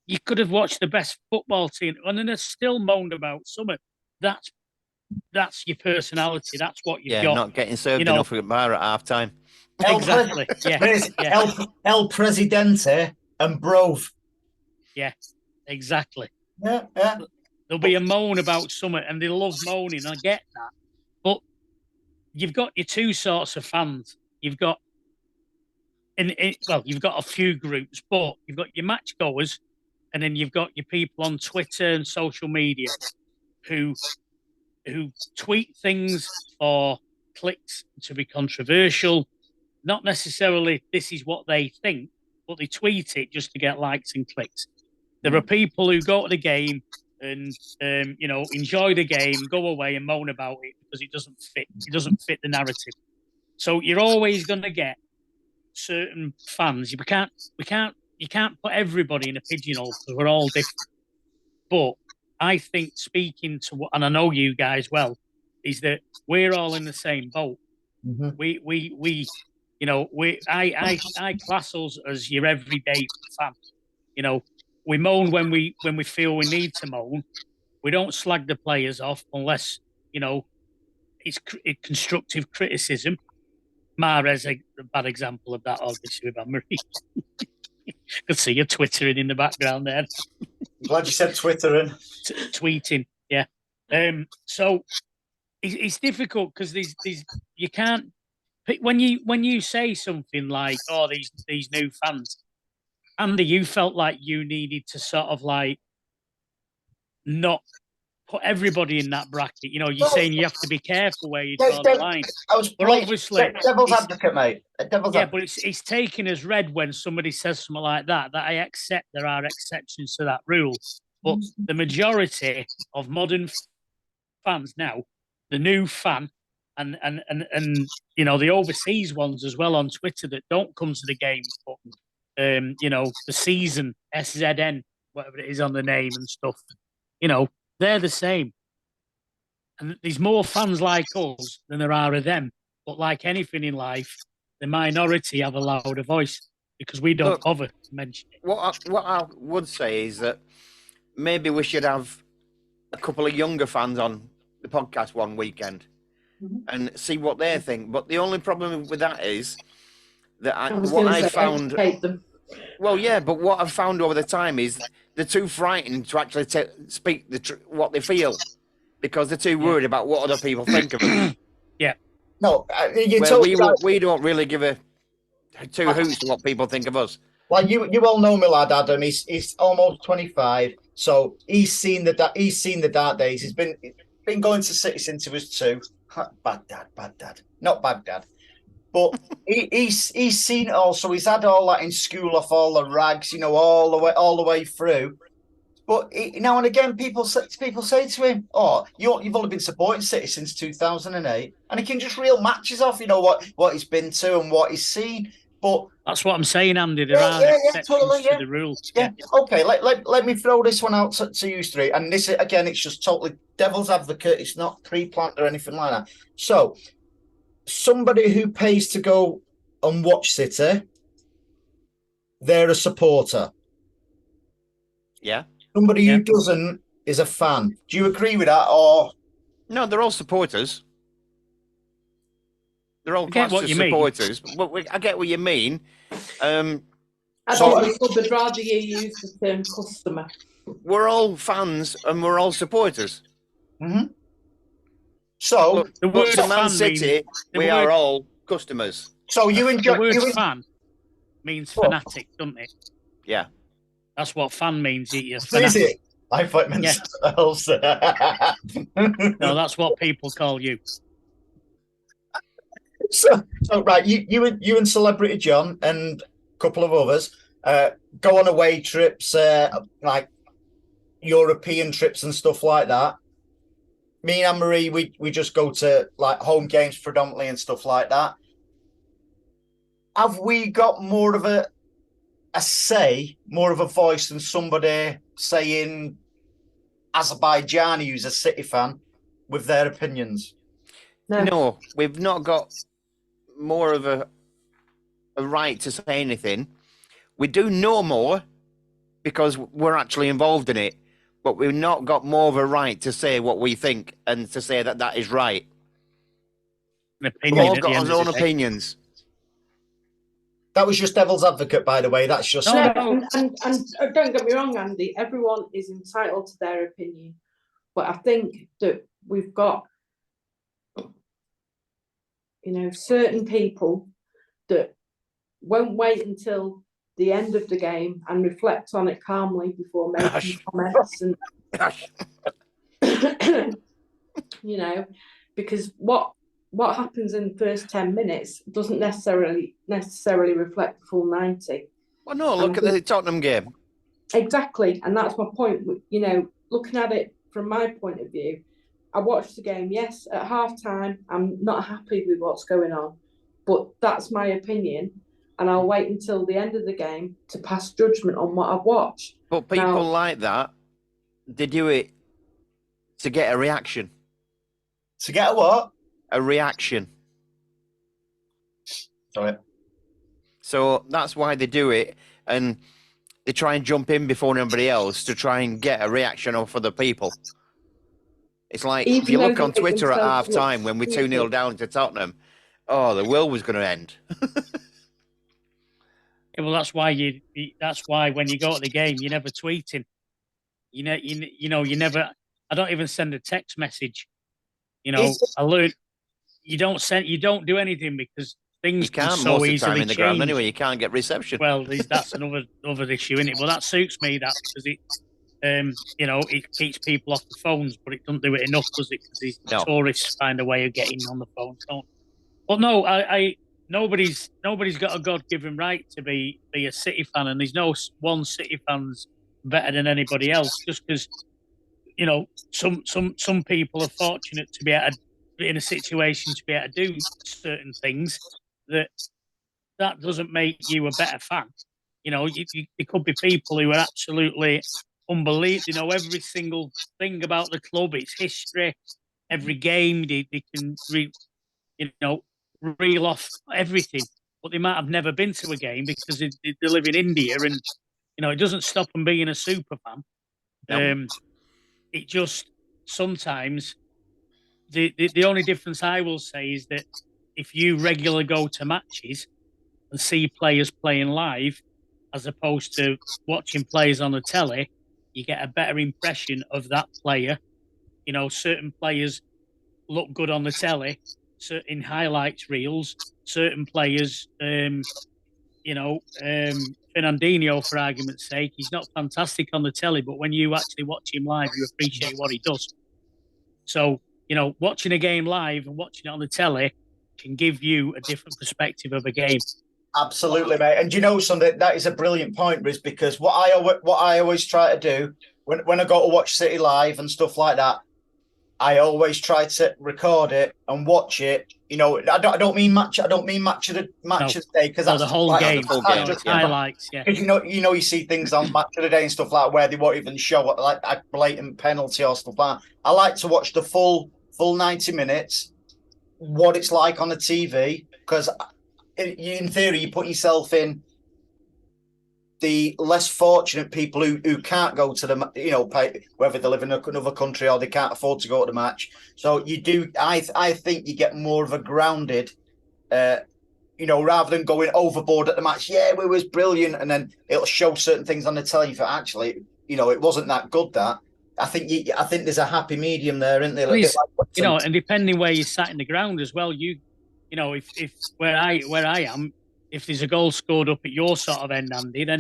you could have watched the best football team, and then they're still moaned about something. That's your personality. That's what you've got. Yeah, not getting served enough at bar at half time. Exactly. El Presidente and Brove. Yeah, exactly. Yeah. There'll be a moan about something, and they love moaning. I get that, but you've got your two sorts of fans. You've got, you've got a few groups, but you've got your match goers, and then you've got your people on Twitter and social media who tweet things for clicks to be controversial. Not necessarily this is what they think, but they tweet it just to get likes and clicks. There are people who go to the game and enjoy the game, go away and moan about it because it doesn't fit. It doesn't fit the narrative. So you're always going to get certain fans. You can't put everybody in a pigeonhole because we're all different. But I think speaking to, and I know you guys well, is that we're all in the same boat. Mm-hmm. I class us as your everyday fan. We moan when we feel we need to moan. We don't slag the players off unless it's constructive criticism. Mahrez a bad example of that, obviously, with Anne-Marie. Could see you twittering in the background there. I'm glad you said twittering. Tweeting, yeah. So it's difficult because these you can't pick when you say something like, "Oh, these new fans." Andy, you felt like you needed to sort of like not put everybody in that bracket. You're saying you have to be careful where you draw the line. But obviously, devil's advocate, mate. But it's taken as read when somebody says something like that I accept there are exceptions to that rule. But the majority of modern fans now, the new fan, and the overseas ones as well on Twitter that don't come to the games, but the season SZN, whatever it is on the name and stuff, they're the same. And there's more fans like us than there are of them. But like anything in life, the minority have a louder voice because we don't bother to mention it. What I would say is that maybe we should have a couple of younger fans on the podcast one weekend and see what they think. But the only problem with that is that what I've found over the time is they're too frightened to actually speak what they feel because they're too worried about what other people think of them. Yeah. No, we don't really give a two hoots to what people think of us. Well, you all know me, lad Adam. He's almost 25, so he's seen the dark days. He's been going to City since he was 2. Bad dad, not bad dad. But he's seen it all, so he's had all that in school off all the rags, all the way through. But now and again, people say to him, "Oh, you've only been supporting City since 2008," and he can just reel matches off, what he's been to and what he's seen. But that's what I'm saying, Andy. There are exceptions to the rules. Yeah. Okay. Let me throw this one out to you three. And this again, it's just totally devil's advocate. It's not pre-planned or anything like that. So, somebody who pays to go and watch City, they're a supporter. Yeah. Somebody who doesn't is a fan. Do you agree with that, or no? They're all supporters. They're all classed as supporters. But I get what you mean. I would rather you use the term customer. We're all fans and we're all supporters. Mm-hmm. So the word Man City, we are all customers. So you enjoy the word fan means fanatic, doesn't it? Yeah. That's what fan means. Is it? I thought it meant else. No, that's what people call you. So right, you and Celebrity John and a couple of others go on away trips, like European trips and stuff like that. Me and Anne-Marie, we just go to like home games predominantly and stuff like that. Have we got more of a a say, more of a voice than somebody saying Azerbaijani who's a City fan with their opinions? No, we've not got more of a right to say anything. We do know more because we're actually involved in it, but we've not got more of a right to say what we think and to say that that is right. We've all got our own opinions. That was just devil's advocate, by the way. That's just and don't get me wrong, Andy. Everyone is entitled to their opinion, but I think that we've got, certain people that won't wait until the end of the game and reflect on it calmly before making comments, and because what happens in the first 10 minutes doesn't necessarily reflect the full 90. Well, no, look at the Tottenham game. Exactly, and that's my point. Looking at it from my point of view, I watched the game. Yes, at half time, I'm not happy with what's going on, but that's my opinion, and I'll wait until the end of the game to pass judgment on what I've watched. But people like that, they do it to get a reaction. To get a what? A reaction. Sorry. So that's why they do it, and they try and jump in before anybody else to try and get a reaction off other people. It's like, if you look on Twitter at half time when we're 2-0 down to Tottenham, the world was going to end. Yeah, well, that's why when you go to the game, you're never tweeting. You never. I don't even send a text message. I learned you don't do anything because things can so most easily of the time in the change. ground anyway. You can't get reception. Well, that's another issue, isn't it? Well, that suits me because it. It keeps people off the phones, but it doesn't do it enough, does it? Because tourists find a way of getting on the phone. Well, no, nobody's got a God-given right to be a City fan, and there's no one City fan's better than anybody else. Just because some people are fortunate to be able to be in a situation to be able to do certain things that doesn't make you a better fan. There could be people who are absolutely unbelievable. They know every single thing about the club, its history, every game. They can reel off everything, but they might have never been to a game because they live in India, and it doesn't stop them being a super fan. No. It just sometimes the only difference I will say is that if you regularly go to matches and see players playing live as opposed to watching players on the telly, you get a better impression of that player. Certain players look good on the telly, certain highlights reels. Certain players, Fernandinho, for argument's sake, he's not fantastic on the telly, but when you actually watch him live, you appreciate what he does. So, watching a game live and watching it on the telly can give you a different perspective of a game. Absolutely, mate. And something that is a brilliant point, Riz, because what I always try to do when I go to watch City live and stuff like that, I always try to record it and watch it. I don't mean match. I don't mean match of the day because that's the whole game. Highlights, yeah. Because you see things on match of the day and stuff like where they won't even show like a blatant penalty or stuff like that. I like to watch the full 90 minutes, what it's like on the TV, because in theory you put yourself in the less fortunate people who can't go to the, pay, whether they live in another country or they can't afford to go to the match. So you do, I think you get more of a grounded, rather than going overboard at the match. Yeah, we was brilliant, and then it'll show certain things on the telly for actually, it wasn't that good. That I think there's a happy medium there, isn't there? And depending where you sat in the ground as well, if where I am. If there's a goal scored up at your sort of end, Andy, then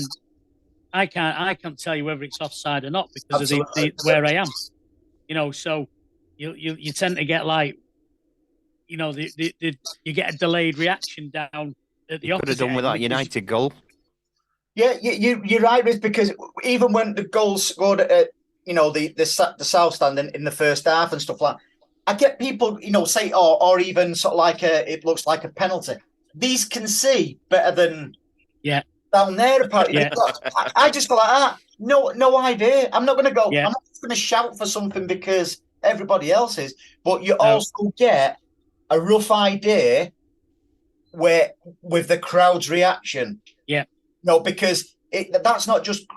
I can't tell you whether it's offside or not because of where I am. So you tend to get you get a delayed reaction down at the opposite. Could have done with that United goal. Yeah, you're right, Riz, because even when the goals scored at the south stand in the first half and stuff like that, I get people say or even sort of like it looks like a penalty. These can see better than down there. Apparently, Yeah. I just go like that. No idea. I'm not going to go. Yeah. I'm not going to shout for something because everybody else is. But you also get a rough idea with the crowd's reaction. Yeah. No, because that's not just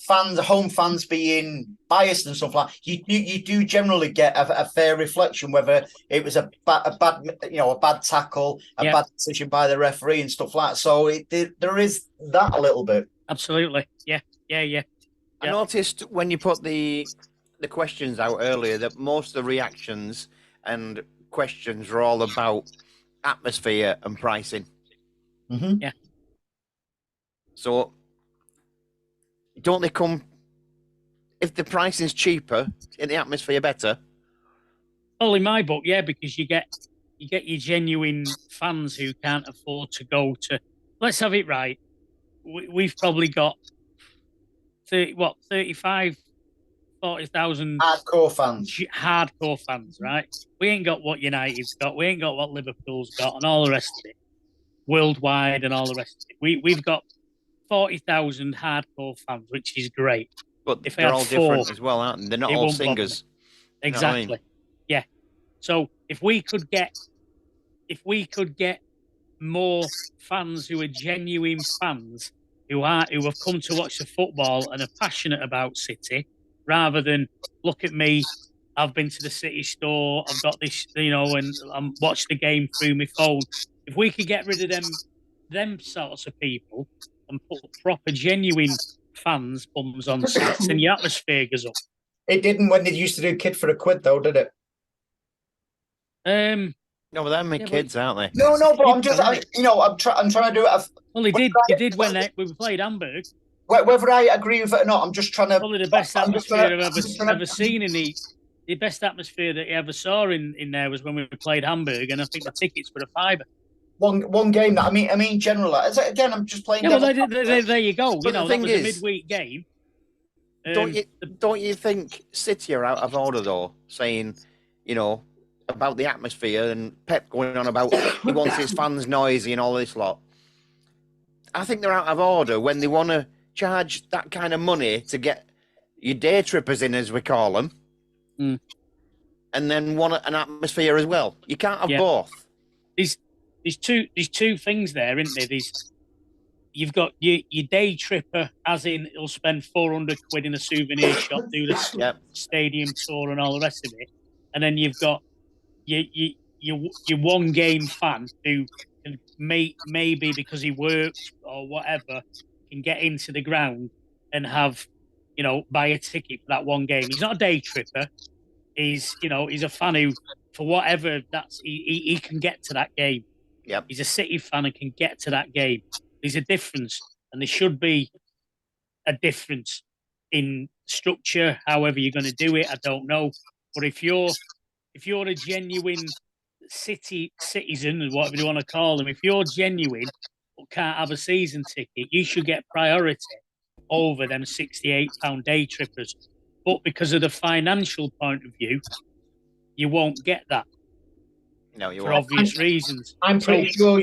home fans being biased and stuff like that. You do generally get a fair reflection whether it was a bad tackle, a bad decision by the referee and stuff like that. So there is that a little bit. Absolutely. Yeah. I noticed when you put the questions out earlier that most of the reactions and questions are all about atmosphere and pricing. Mm-hmm. Yeah. So don't they come if the pricing's cheaper, in the atmosphere better? Well, in my book, yeah, because you get your genuine fans who can't afford to go to. Let's have it right. We've probably got 35, 40,000 hardcore fans, right? We ain't got what United's got. We ain't got what Liverpool's got, and all the rest of it, worldwide, and all the rest of it. We've got 40,000 hardcore fans, which is great. But if they're all different as well, aren't they? They're not all singers. Exactly. You know what I mean? Yeah. So if we could get more fans who are genuine fans, who have come to watch the football and are passionate about City, rather than look at me, I've been to the City store, I've got this, and I'm watched the game through my phone. If we could get rid of them sorts of people and put proper, genuine fans bums on seats, and your atmosphere goes up. It didn't when they used to do Kid for a Quid, though, did it? No, but they're my kids, aren't they? No, but I'm trying to do it. Well, he did when we played Hamburg. Whether I agree with it or not, I'm just trying to. Probably the best atmosphere I've ever seen in the best atmosphere that he ever saw in there was when we played Hamburg, and I think the tickets were £5. One game that I mean, generally. Again, I'm just playing. Yeah, well, there you go. But that was a midweek game. Don't you think City are out of order though, saying, about the atmosphere and Pep going on about he wants his fans noisy and all this lot? I think they're out of order when they want to charge that kind of money to get your day trippers in, as we call them, and then want an atmosphere as well. You can't have both. There's two things there, isn't there? You've got your day tripper, as in he'll spend 400 quid in a souvenir shop, do the stadium tour and all the rest of it, and then you've got your one game fan who can maybe because he works or whatever can get into the ground and have buy a ticket for that one game. He's not a day tripper. He's a fan who, for whatever he can get to that game. Yep. He's a City fan and can get to that game. There's a difference, and there should be a difference in structure. However you're going to do it, I don't know. But if you're a genuine citizen, or whatever you want to call them, if you're genuine but can't have a season ticket, you should get priority over them £68 day trippers. But because of the financial point of view, you won't get that. No, you for won't. Obvious reasons. I'm pretty sure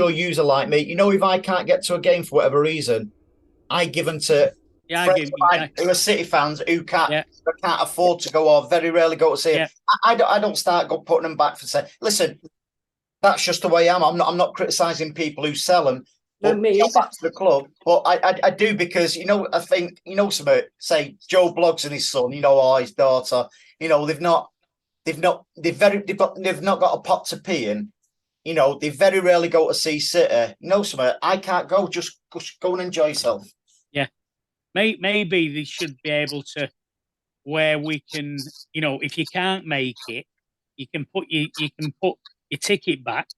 user like me. If I can't get to a game for whatever reason, I give them to who are City fans who can't afford to go or very rarely go to see it. I don't start putting them back for say, listen, that's just the way I am. I'm not criticising people who sell them. But back to the club, but I do because I think something. Say Joe Bloggs and his son, or his daughter, they've not got a pot to pee in. They very rarely go to see City. Something. I can't go. Just go and enjoy yourself. Yeah, maybe they should be able to, where we can, if you can't make it, you can put your ticket back.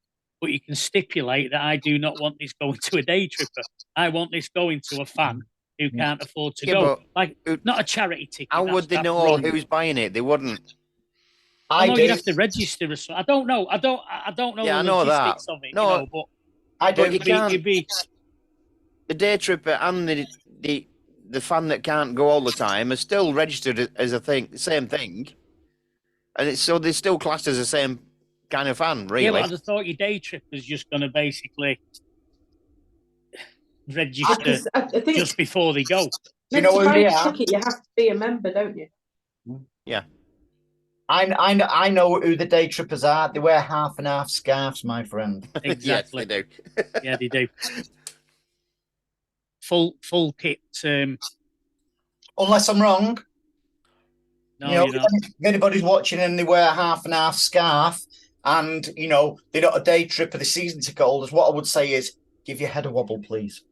But you can stipulate that I do not want this going to a day tripper. I want this going to a fan who can't afford to go. Like, not a charity ticket. How would they know who's buying it? They wouldn't. I know you'd have to register or something. I don't know. I don't know. Yeah, the logistics of it. No, but I don't. You can't. The day tripper and the fan that can't go all the time are still registered as the same thing, and so they're still classed as the same kind of fan, really. Yeah, but I thought your day trip was just going to basically register I think just before they go. Do you know who they are? Ticket, you have to be a member, don't you? Yeah. I know who the day trippers are. They wear half and half scarves, my friend. Exactly. Yes, they do. Yeah, they do. Full kit. Unless I'm wrong. No, You know, you're not. if anybody's watching and they wear half and half scarf and, you know, they're not a day tripper, the season ticket holders, what I would say is give your head a wobble, please.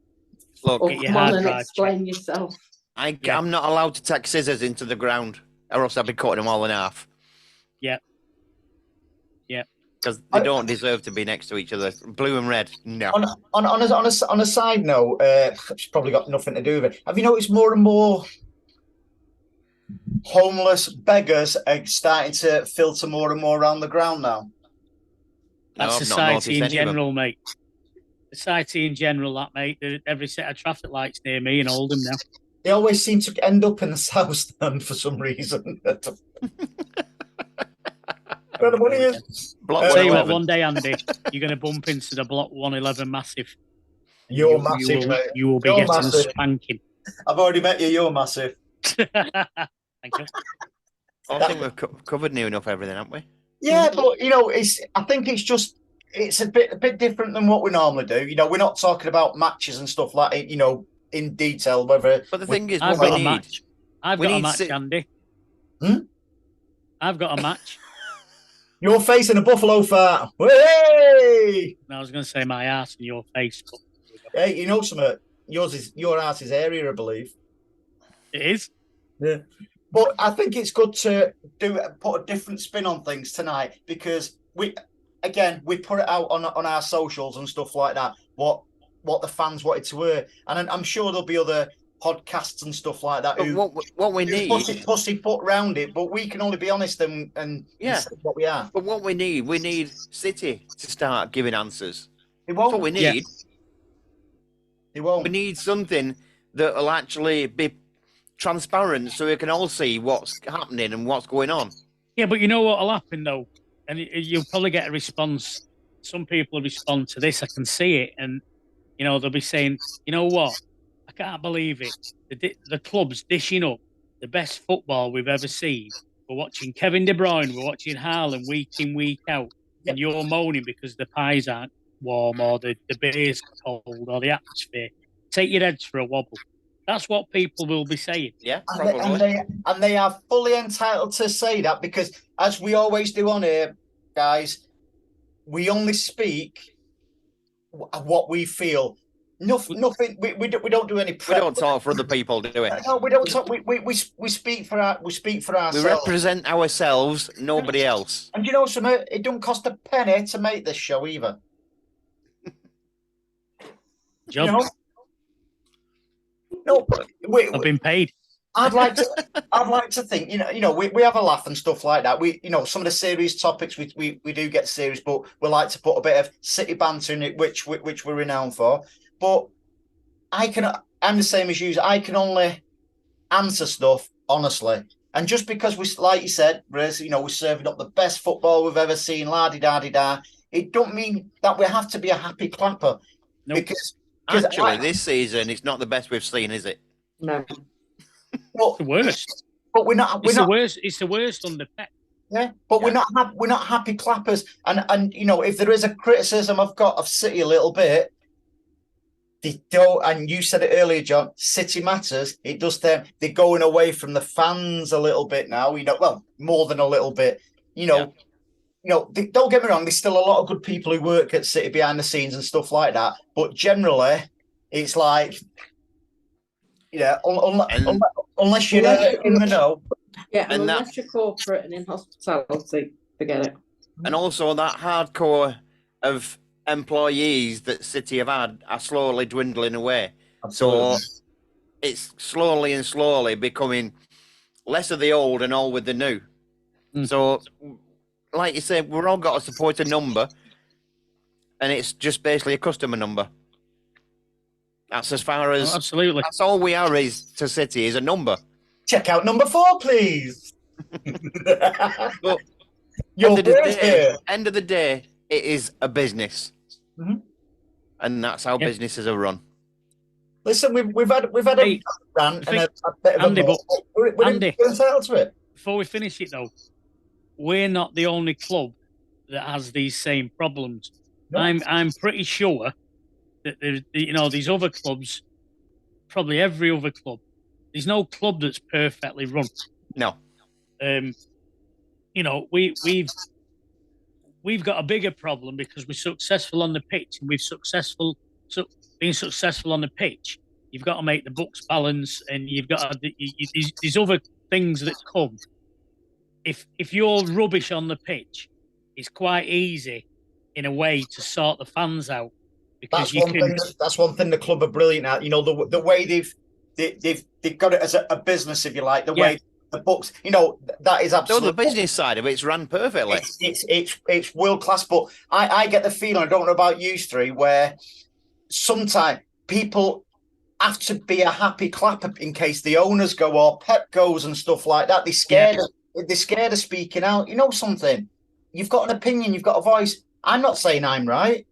Look, Or Get your come on hard and drive explain yourself. I'm not allowed to take scissors into the ground, or else I'll be cutting them all in half. Yeah. Yeah. Because they don't deserve to be next to each other. Blue and red, no. On a side note, it's probably got nothing to do with it. Have you noticed more and more homeless beggars are starting to filter more and more around the ground now? That's I've not society noticed in any of them. general, mate. Society in general, that, mate. Every set of traffic lights near me in Oldham now. They always seem to end up in the south stand for some reason. Where the money is. Block I'll tell you what, 111. one day, Andy, you're going to bump into the Block 111 massive. You're massive, mate. You will be You're getting massive. a spanking. I've already met you. You're massive. Thank you. I think we've covered near enough everything, haven't we? Yeah, but you know, I think it's a bit different than what we normally do. You know, we're not talking about matches and stuff like it, you know, in detail. Whether But the thing is, I've what got we a need. match. I've we got a need match, si- Andy. I've got a match. you're facing a buffalo fat, hey! I was going to say my ass in your face, but Hey, you know something? Your ass is area, I believe. it is. Yeah. But I think it's good to put a different spin on things tonight because we put it out on our socials and stuff like that. What the fans wanted to hear, and I'm sure there'll be other podcasts and stuff like that. But what we need, pussy put round it, but we can only be honest and say what we are. But what we need City to start giving answers. It won't. That's what we need. Yeah. It won't. We need something that will actually be transparent, so we can all see what's happening and what's going on. Yeah, but you know what will happen though, and you'll probably get a response. Some people will respond to this. I can see it, and you know they'll be saying, "You know what? I can't believe it. The club's dishing up the best football we've ever seen. We're watching Kevin De Bruyne. We're watching Haaland week in, week out, and you're moaning because the pies aren't warm or the beer's cold or the atmosphere. Take your heads for a wobble." That's what people will be saying. Yeah, probably. And they are fully entitled to say that because, as we always do on here, guys, we only speak what we feel. Nothing. We don't do any. We don't talk for other people, do we? No, we don't talk. We speak for ourselves. We represent ourselves, nobody else. And you know something? It don't cost a penny to make this show either. Job. You know? No, I've been paid. I'd like to think, you know, we have a laugh and stuff like that. We, you know, some of the serious topics we do get serious, but we like to put a bit of city banter in it, which we're renowned for. But I'm the same as you. I can only answer stuff honestly, and just because we, like you said, Riz, you know, we're serving up the best football we've ever seen, la di da di da. It don't mean that we have to be a happy clapper, because actually, this season it's not the best we've seen, is it? No. It's the worst. But we're not. The worst. It's the worst under Pep. Yeah, but we're not happy clappers. And you know, if there is a criticism I've got of City a little bit, they don't. And you said it earlier, John. City matters. It does them. They're going away from the fans a little bit now. You know, well, more than a little bit. You know. Yeah. You know, don't get me wrong. There's still a lot of good people who work at City behind the scenes and stuff like that. But generally, it's like, yeah, unless you're in the know. Yeah, and unless you're corporate and in hospitality, forget it. And also that hardcore of employees that City have had are slowly dwindling away. Absolutely. So it's slowly becoming less of the old and all with the new. So, like you said, we're all got to support a number, and it's just basically a customer number. That's as far as absolutely. That's all we are is to City is a number. Check out number 4, please. But End of the day, it is a business, and that's how businesses are run. Listen, we've had a rant and a bit of Andy, we're entitled to it. Before we finish it though, we're not the only club that has these same problems. No. I'm pretty sure that these other clubs, probably every other club, there's no club that's perfectly run. No. We've got a bigger problem because we're successful on the pitch, and being successful on the pitch, you've got to make the books balance, and you've got these other things that come. If you're rubbish on the pitch, it's quite easy in a way to sort the fans out, because that's one thing the club are brilliant at. The way they've got it as a business, if you like. The way the books, that is absolutely. The business side of it's run perfectly. It's world class. But I get the feeling, I don't know about you three, where sometimes people have to be a happy clapper in case the owners go or Pep goes and stuff like that. They're scared. They're scared of speaking out. You know something? You've got an opinion. You've got a voice. I'm not saying I'm right.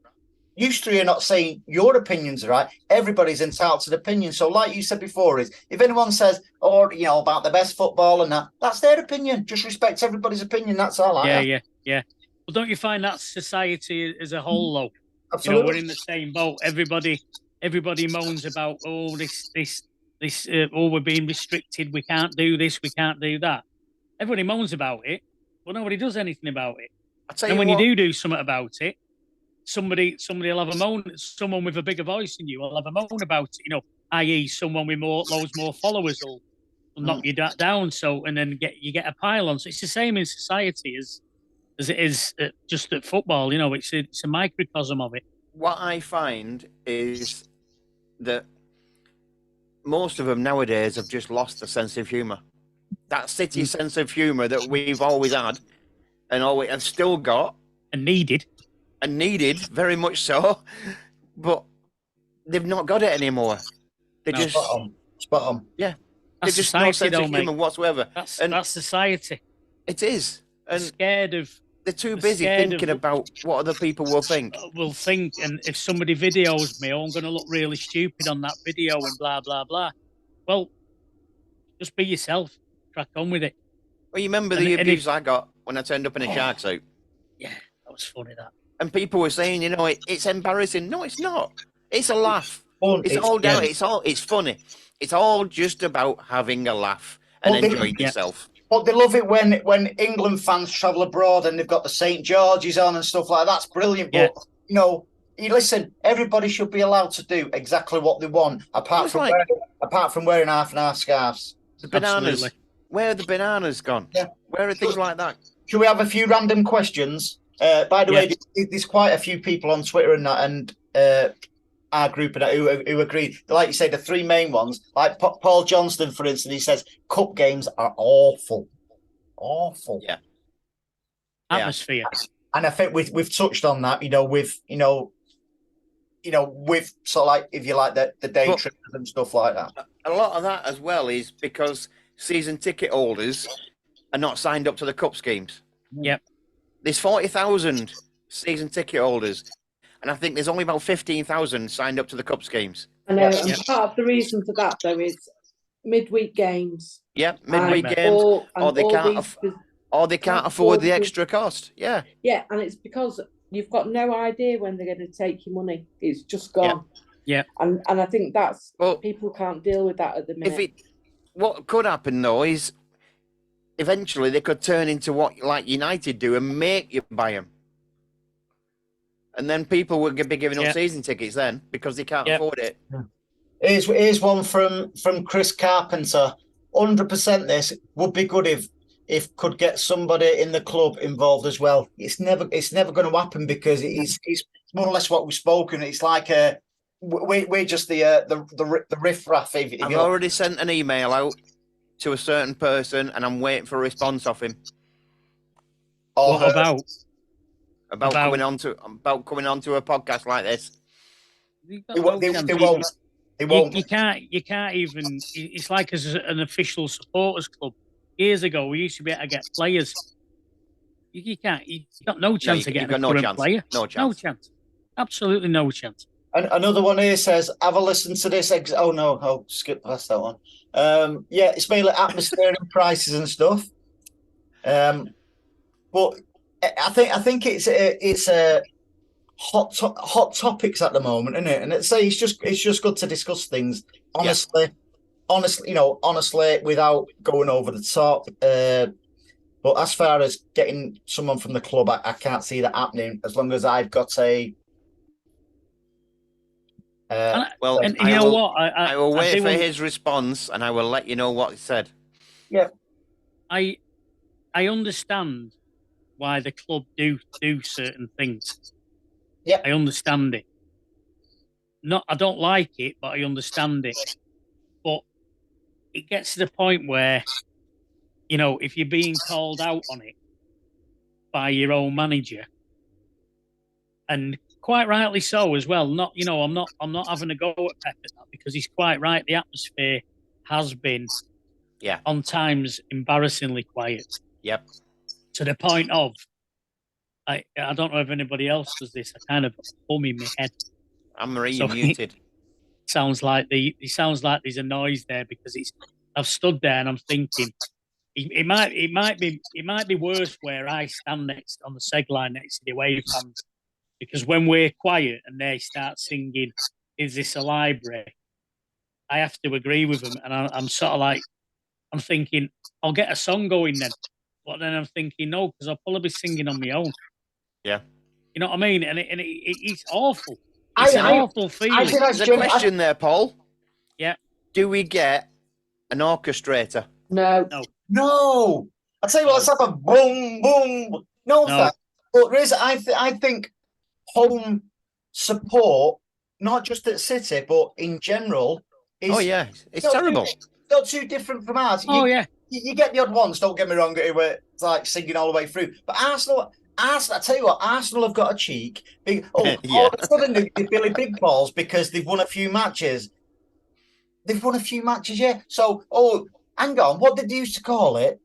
You three are not saying your opinions are right. Everybody's entitled to an opinion. So, like you said before, if anyone says, about the best football and that's their opinion. Just respect everybody's opinion. That's all. Yeah. Well, don't you find that society as a whole, though? Absolutely. We're in the same boat. Everybody moans about we're being restricted. We can't do this. We can't do that. Everybody moans about it, but nobody does anything about it. And when you do something about it, somebody will have a moan. Someone with a bigger voice than you will have a moan about it. I.e., someone with loads more followers will knock you down. So, and then you get a pile on. So it's the same in society as it is just at football. It's a microcosm of it. What I find is that most of them nowadays have just lost the sense of humour. That city sense of humour that we've always had and always have still got. And needed, very much so. But they've not got it anymore. They just... Spot on. Yeah. That's just society, no sense of humour whatsoever. That's society. It is. And they're too busy thinking about what other people will think. And if somebody videos me, I'm going to look really stupid on that video and blah, blah, blah. Well, just be yourself. Crack on with it. Well, you remember the abuse I got when I turned up in a shark suit? Yeah, that was funny, that. And people were saying, it's embarrassing. No, it's not. It's a laugh. It's funny. It's all just about having a laugh and enjoying yourself. But they love it when England fans travel abroad and they've got the St. George's on and stuff like that. That's brilliant. But, listen, everybody should be allowed to do exactly what they want, apart from wearing half and half scarves. The bananas. Absolutely. Where are the bananas gone? Yeah. Where are things like that? Should we have a few random questions? By the way, there's quite a few people on Twitter and our group who agree. Like you say, the three main ones, like Paul Johnston, for instance, he says cup games are awful. Yeah. Atmosphere. And I think we've touched on that. With sort of like, if you like, the day trips and stuff like that. A lot of that as well is because season ticket holders are not signed up to the cup schemes. Yep. There's 40,000 season ticket holders, and I think there's only about 15,000 signed up to the cup schemes. I know, and part of the reason for that, though, is midweek games. Yep, midweek games, or they can't afford the extra cost. Yeah. Yeah, and it's because you've got no idea when they're going to take your money. It's just gone. Yeah. And I think people can't deal with that at the minute. What could happen, though, is eventually they could turn into what like United do and make you buy them. And then people will be giving up season tickets then because they can't afford it. Here's one from Chris Carpenter. 100% this would be good if could get somebody in the club involved as well. It's never going to happen because it's more or less what we've spoken. It's like we're just the riff-raff. I've already sent an email out to a certain person and I'm waiting for a response off him. What about? About coming onto a podcast like this. They won't. You can't even. It's like as an official supporters club. Years ago, we used to be able to get players. You can't. You've got no chance of getting a no current chance. player. No chance. No chance. Absolutely no chance. And another one here says, have a listen to this. Oh, no. I'll skip past that one. Yeah, it's mainly atmosphere and prices and stuff. But I think it's a hot topics at the moment, isn't it? And it's just good to discuss things honestly, without going over the top. But as far as getting someone from the club, I can't see that happening as long as I've got a. I will wait for his response, and I will let you know what he said. Yeah, I understand why the club do certain things. Yeah, I understand it. I don't like it, but I understand it. But it gets to the point where, if you're being called out on it by your own manager, and quite rightly so as well. I'm not having a go at Pep at that, because he's quite right. The atmosphere has been, on times, embarrassingly quiet. Yep. To the point of, I don't know if anybody else does this. I kind of hum in my head. Anne-Marie, you're muted. Sounds like there's a noise there, because I've stood there and I'm thinking it might be worse where I stand on the seg line next to the away fans, because when we're quiet and they start singing, "Is this a library?" I have to agree with them, and I'm sort of like, I'm thinking I'll get a song going then, but then I'm thinking no, because I'll probably be singing on my own. Yeah. You know what I mean? And it's awful. It's an awful feeling. There's a question there, Paul. Yeah. Do we get an orchestrator? No. I'll tell you what, let's have a boom, boom. No. Thanks. But Riz, I think home support, not just at City, but in general, is it's terrible. Not too different from ours. You get the odd ones, don't get me wrong, where it's like singing all the way through. But Arsenal, I tell you what, Arsenal have got a cheek. All of a sudden they're Billy Big Balls because they've won a few matches. So, hang on, what did they used to call it?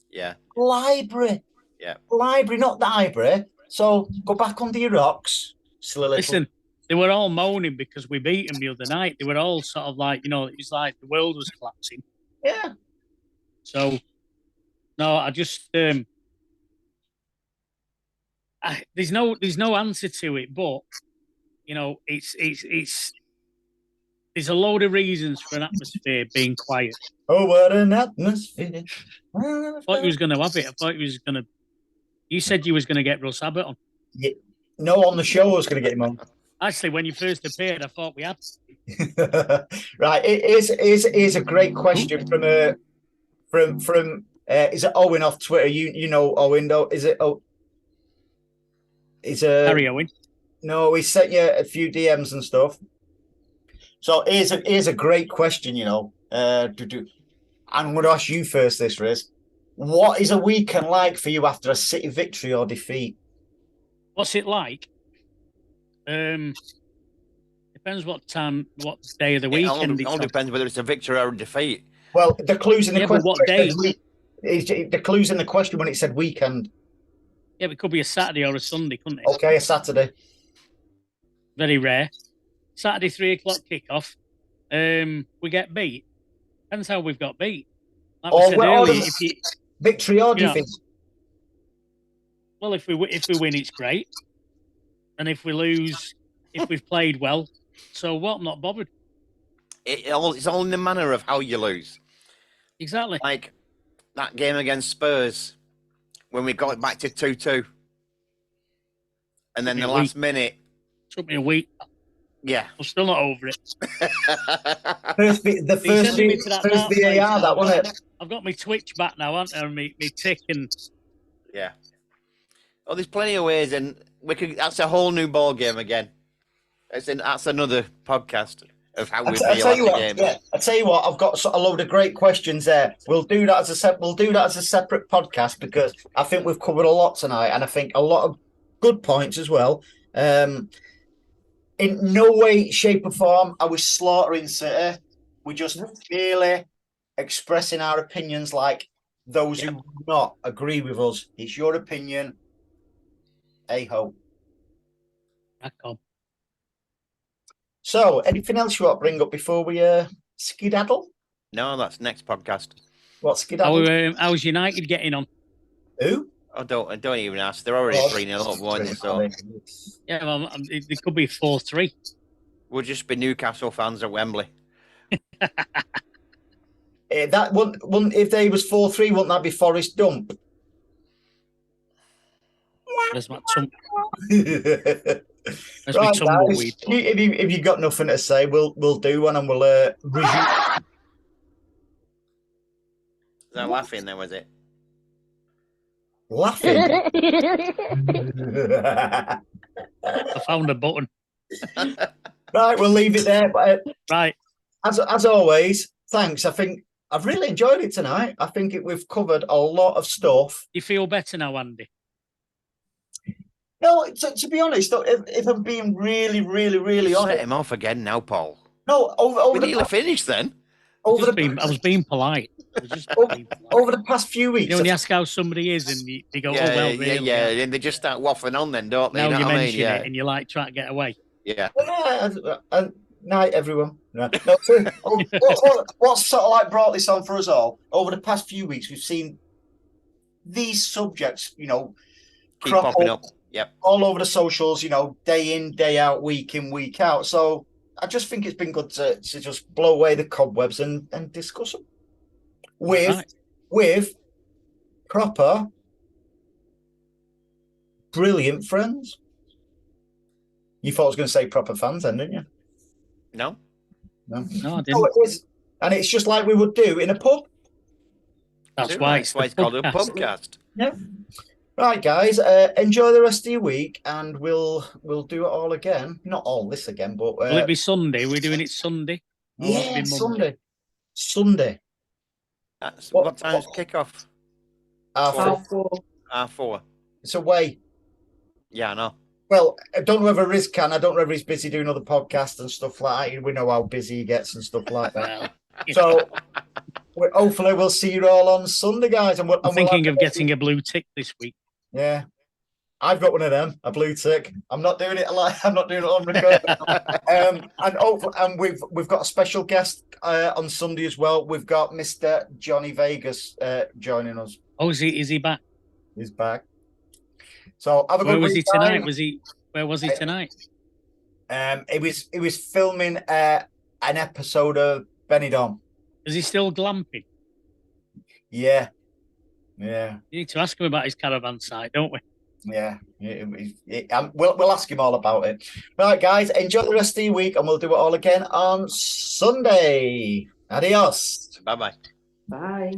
Yeah. Library. Yeah. Library, not the library. So go back under your rocks. Listen, they were all moaning because we beat them the other night. They were all sort of like, it was like the world was collapsing. Yeah. So, no, I just there's no answer to it, but it's there's a load of reasons for an atmosphere being quiet. Oh, what an atmosphere! I thought you was going to have it. I thought you was going to. You said you was going to get Russ Abbott on. Yeah. No, on the show I was going to get him on. Actually, when you first appeared, I thought we had. Right, it is a great question from is it Owen off Twitter? You know Owen though? Is it? Harry Owen. No, he sent you a few DMs and stuff. So here's a great question. I'm going to ask you first, this Riz. What is a weekend like for you after a City victory or defeat? What's it like? Depends what day of the weekend. It all depends whether it's a victory or a defeat. Well, the clues in the question. What day? The clues in the question when it said weekend. Yeah, but it could be a Saturday or a Sunday, couldn't it? Okay, a Saturday. Very rare. Saturday 3:00 kickoff. We get beat. Depends how we've got beat. Like we said earlier, victory or defeat. Well, if we win, it's great, and if we lose, if we've played well, so what? I'm not bothered. It's all in the manner of how you lose. Exactly. Like that game against Spurs when we got it back to 2-2, and then the last minute took me a week. Yeah, I'm still not over it. the first VAR, that wasn't it? I've got my Twitch back now, haven't I? Me tick and yeah. Oh, there's plenty of ways, and that's a whole new ball game again. That's another podcast of how we feel at the game. Yeah, I tell you what, I've got a load of great questions there. We'll do that as a separate podcast because I think we've covered a lot tonight, and I think a lot of good points as well. In no way, shape, or form are we slaughtering City. We're just really expressing our opinions like those who do not agree with us. It's your opinion. Hey-ho. Crack on. So, anything else you want to bring up before we skedaddle? No, that's next podcast. What skedaddle? How's United getting on? Who? I don't even ask. They're already 3-0 up, weren't they? So Yeah, well, it could be 4-3. we'll just be Newcastle fans at Wembley. That wouldn't if they was 4-3, wouldn't that be Forest Dump? There's my tum- there's Right, my guys, tumbleweed. if you've got nothing to say, we'll do one and we'll resume. Is that laughing then, was it? Laughing. I found a button. Right, we'll leave it there. But, Right. As always, thanks. I think I've really enjoyed it tonight. I think we've covered a lot of stuff. You feel better now, Andy? No, to be honest, if I'm being really, really, really Set honest, him off again now, Paul. no, over We nearly finished then. I was being polite. Over the past few weeks, You know, when you ask how somebody is and they go, Yeah, oh, well, really? yeah. And they just start waffling on then, don't they? Now You know you what I mention mean? it and you're like trying to get away. Yeah. and night, everyone. No, what's sort of like brought this on for us all? Over the past few weeks, we've seen these subjects, Keep crop popping up. Yep. all over the socials, day in, day out, week in, week out. So I just think it's been good to just blow away the cobwebs and discuss them with proper, brilliant friends. You thought I was going to say proper fans then, didn't you? No. No, I didn't. No, it is. And it's just like we would do in a pub. That's why it's called a PUBcast. Yeah. Right, guys. Enjoy the rest of your week, and we'll do it all again. Not all this again, but will it be Sunday? We're doing it Sunday. Or will it yeah, be Monday? Sunday. What time's kickoff? Half-4. 4:30. It's away. Yeah, I know. Well, I don't know whether Riz can. I don't know whether he's busy doing other podcasts and stuff like that. We know how busy he gets and stuff like that. So hopefully we'll see you all on Sunday, guys. And I'm thinking of getting a blue tick this week. Yeah. I've got one of them, a blue tick. I'm not doing it live. I'm not doing it on record. And we've got a special guest on Sunday as well. We've got Mr. Johnny Vegas joining us. Oh, is he back? He's back. So have a Where good was he week, tonight? guys. Where was he tonight? He was filming an episode of Benidorm. Is he still glamping? Yeah. You need to ask him about his caravan site, don't we? Yeah. We'll ask him all about it. Right, guys, enjoy the rest of your week, and we'll do it all again on Sunday. Adios. Bye-bye. Bye.